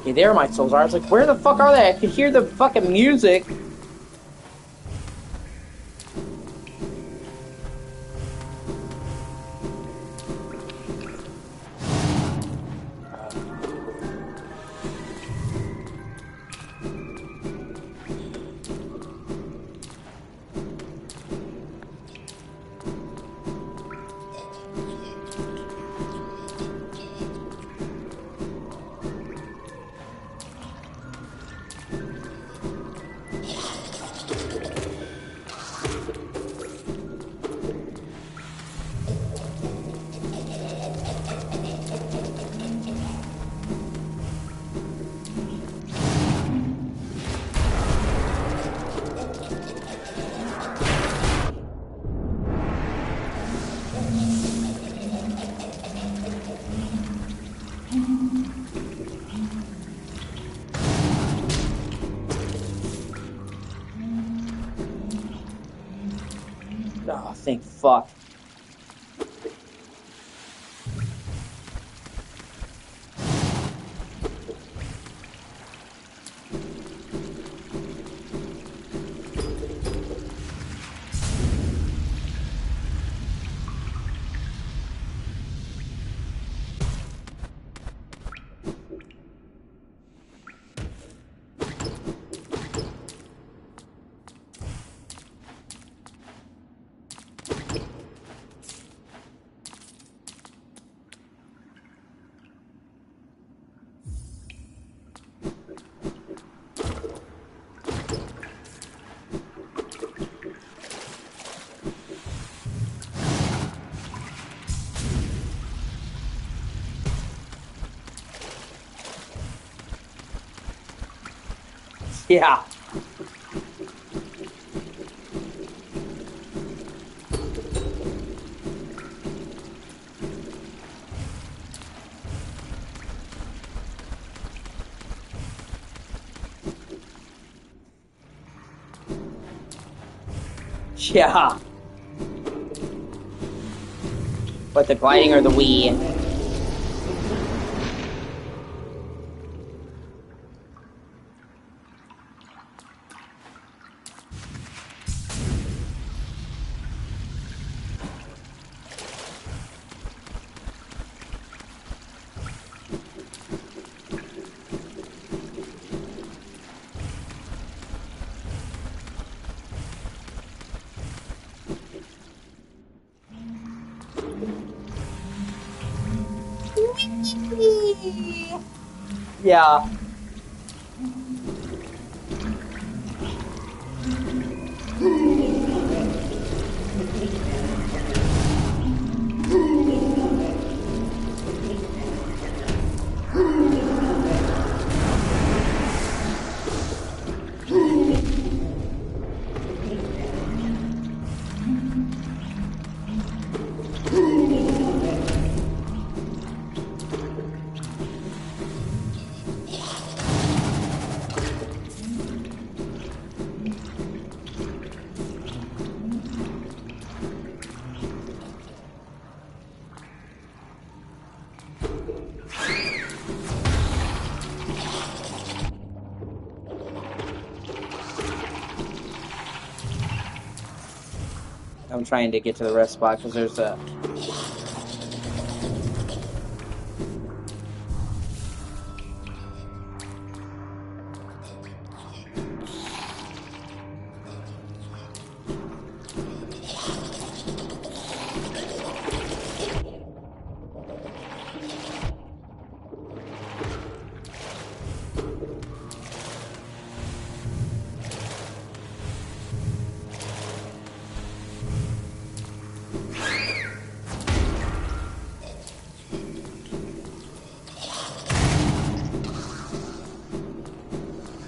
Okay, there my souls are. It's like, where the fuck are they? I could hear the fucking music. Oh, thank fuck. Yeah. Yeah. But the gliding or the Wii? Yeah. I'm trying to get to the rest spot because there's a...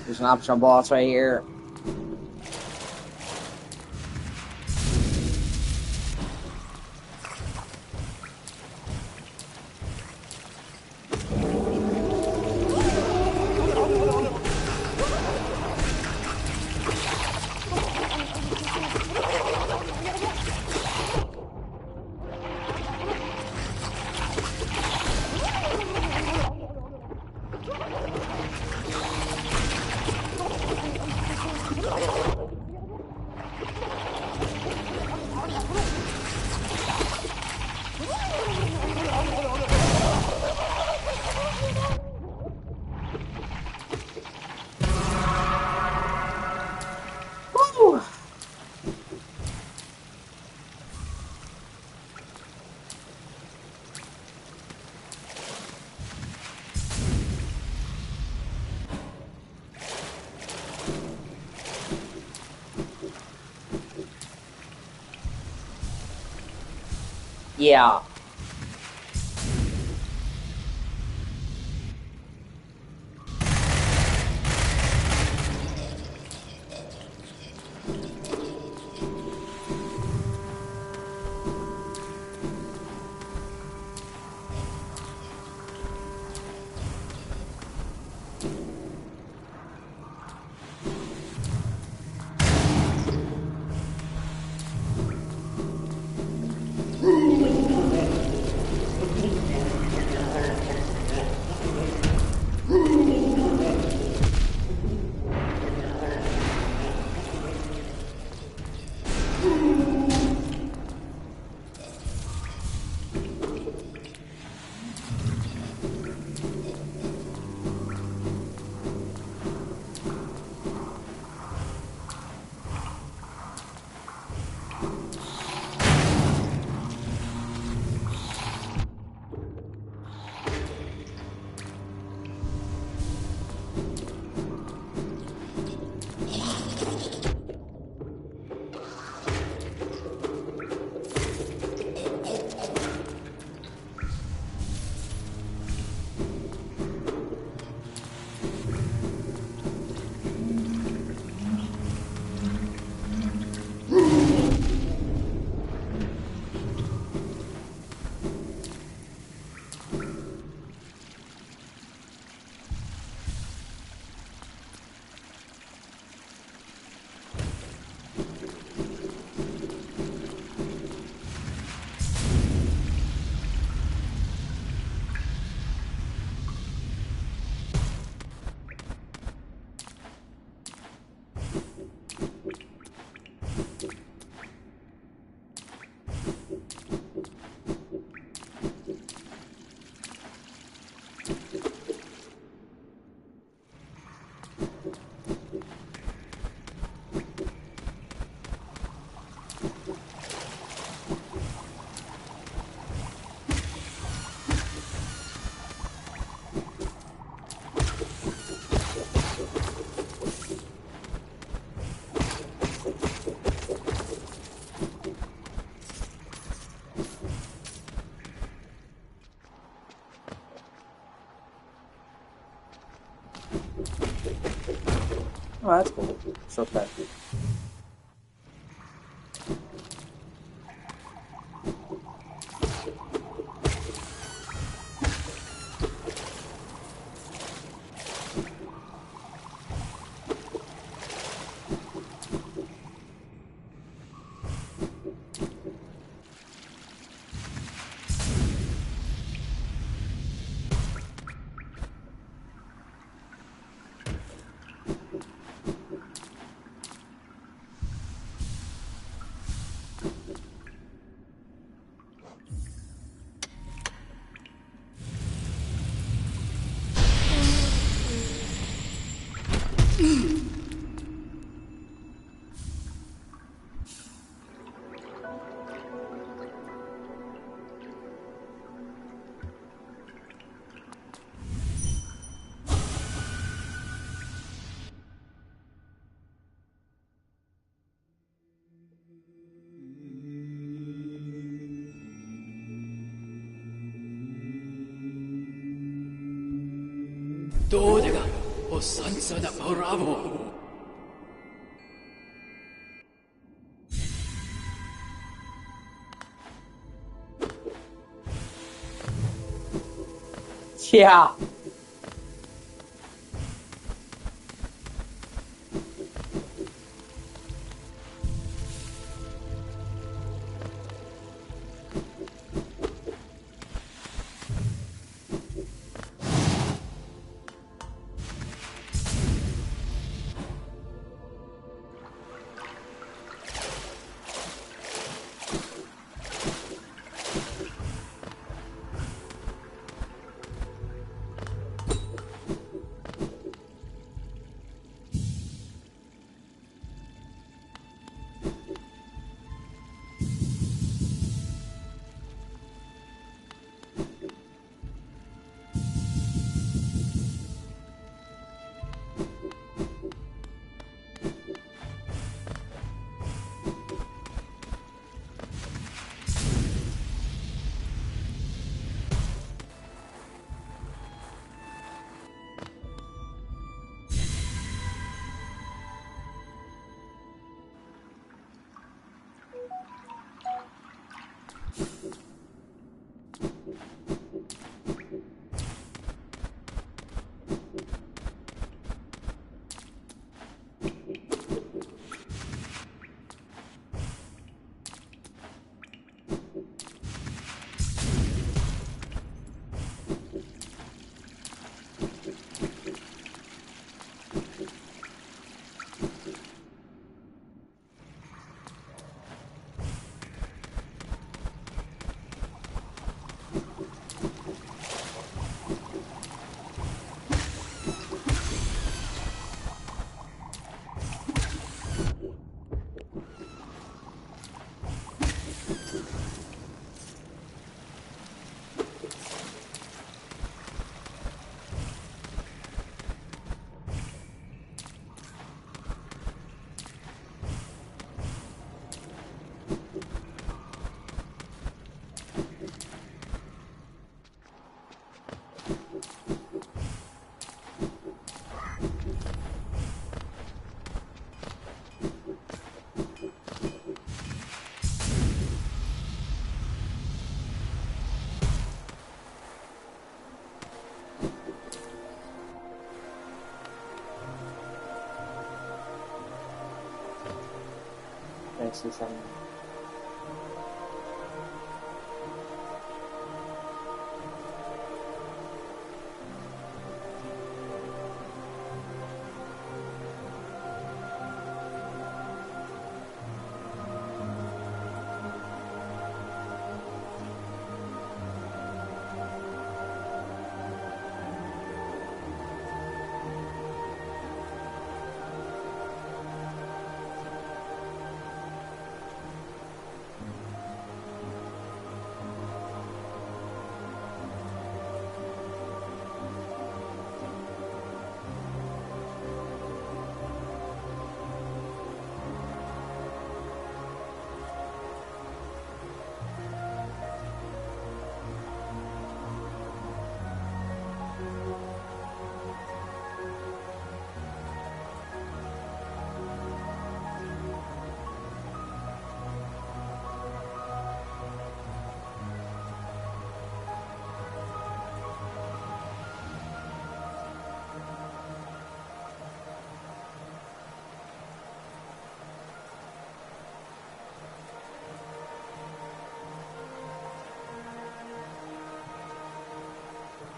There's an optional boss right here. Woo! Yeah. Oh, that's cool. So fast. Dodega, o Sansa da Bravo. Yeah. I see something.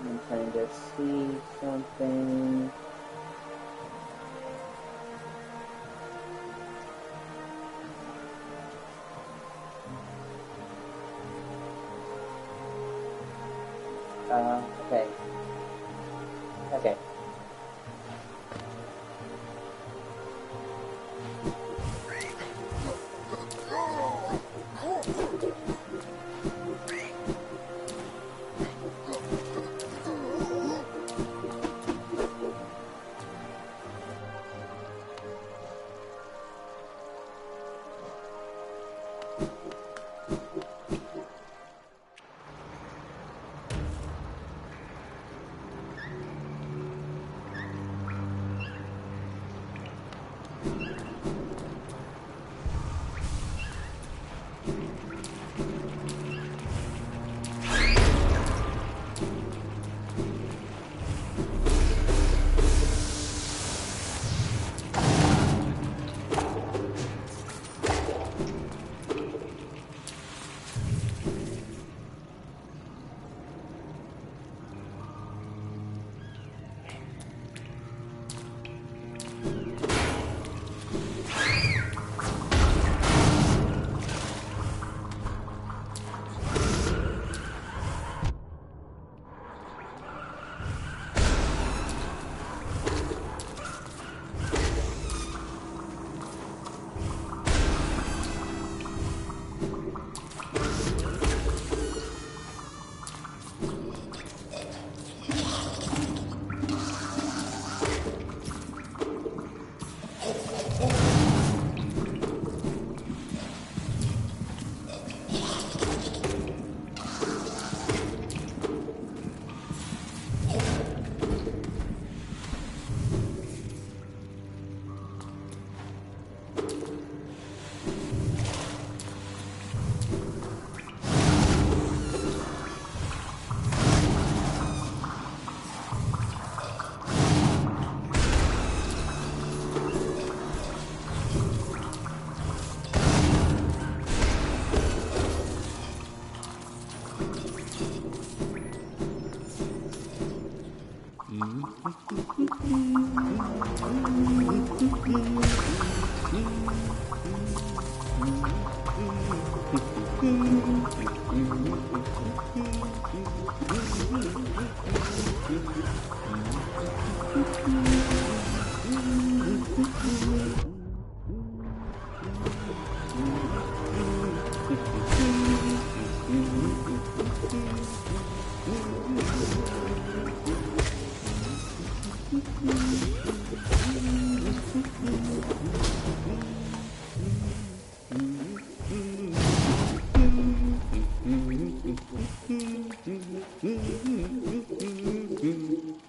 I'm trying to see something. Okay. Okay.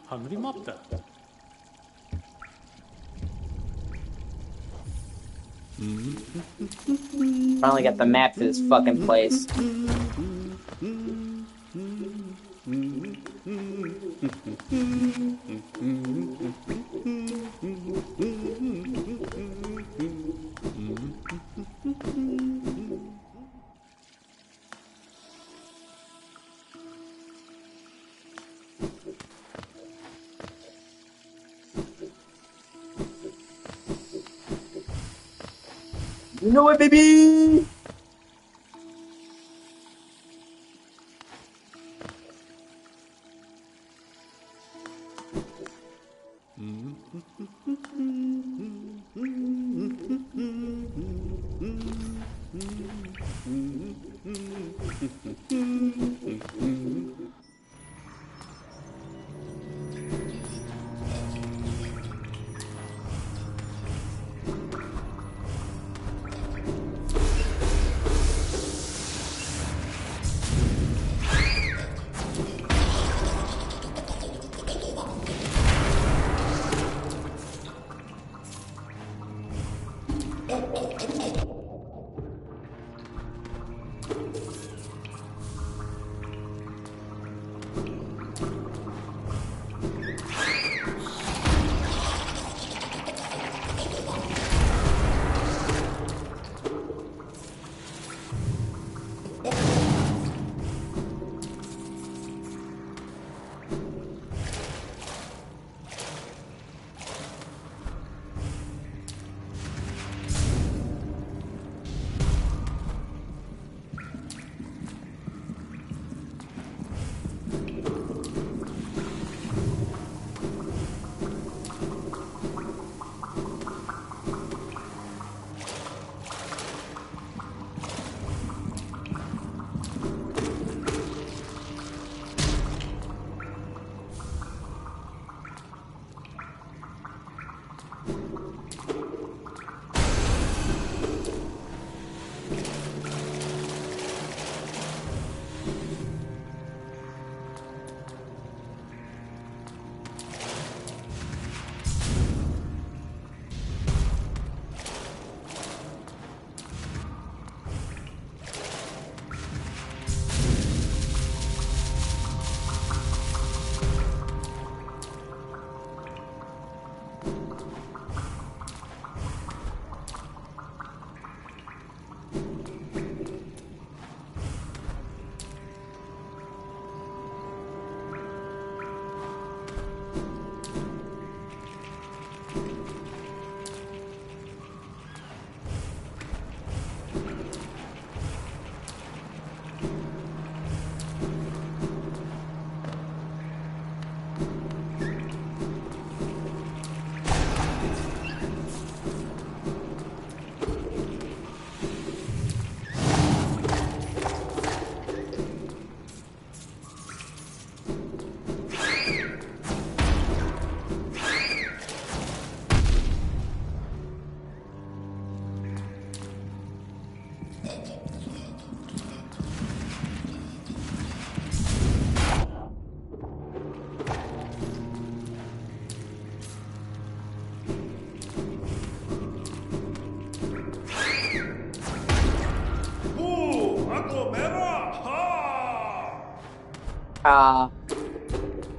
Hungry Mopta. Finally got the map for this fucking place. You know it, baby!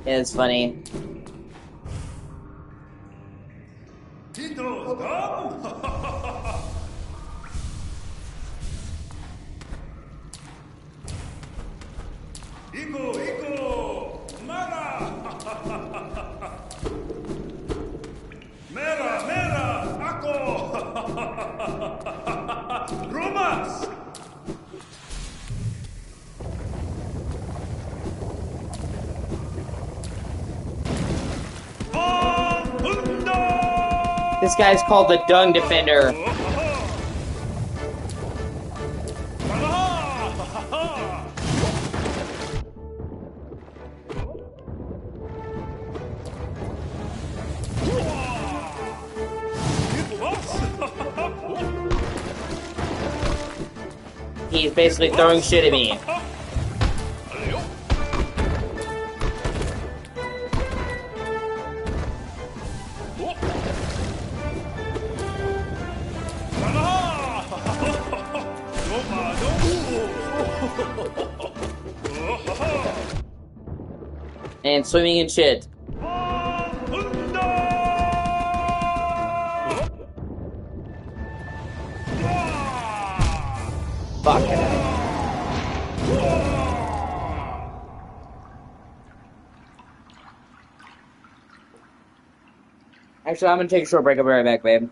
It's funny. This guy's called the Dung Defender. He's basically throwing shit at me. And swimming in shit. Fuck. Actually, I'm gonna take a short break. I'll be right back, babe.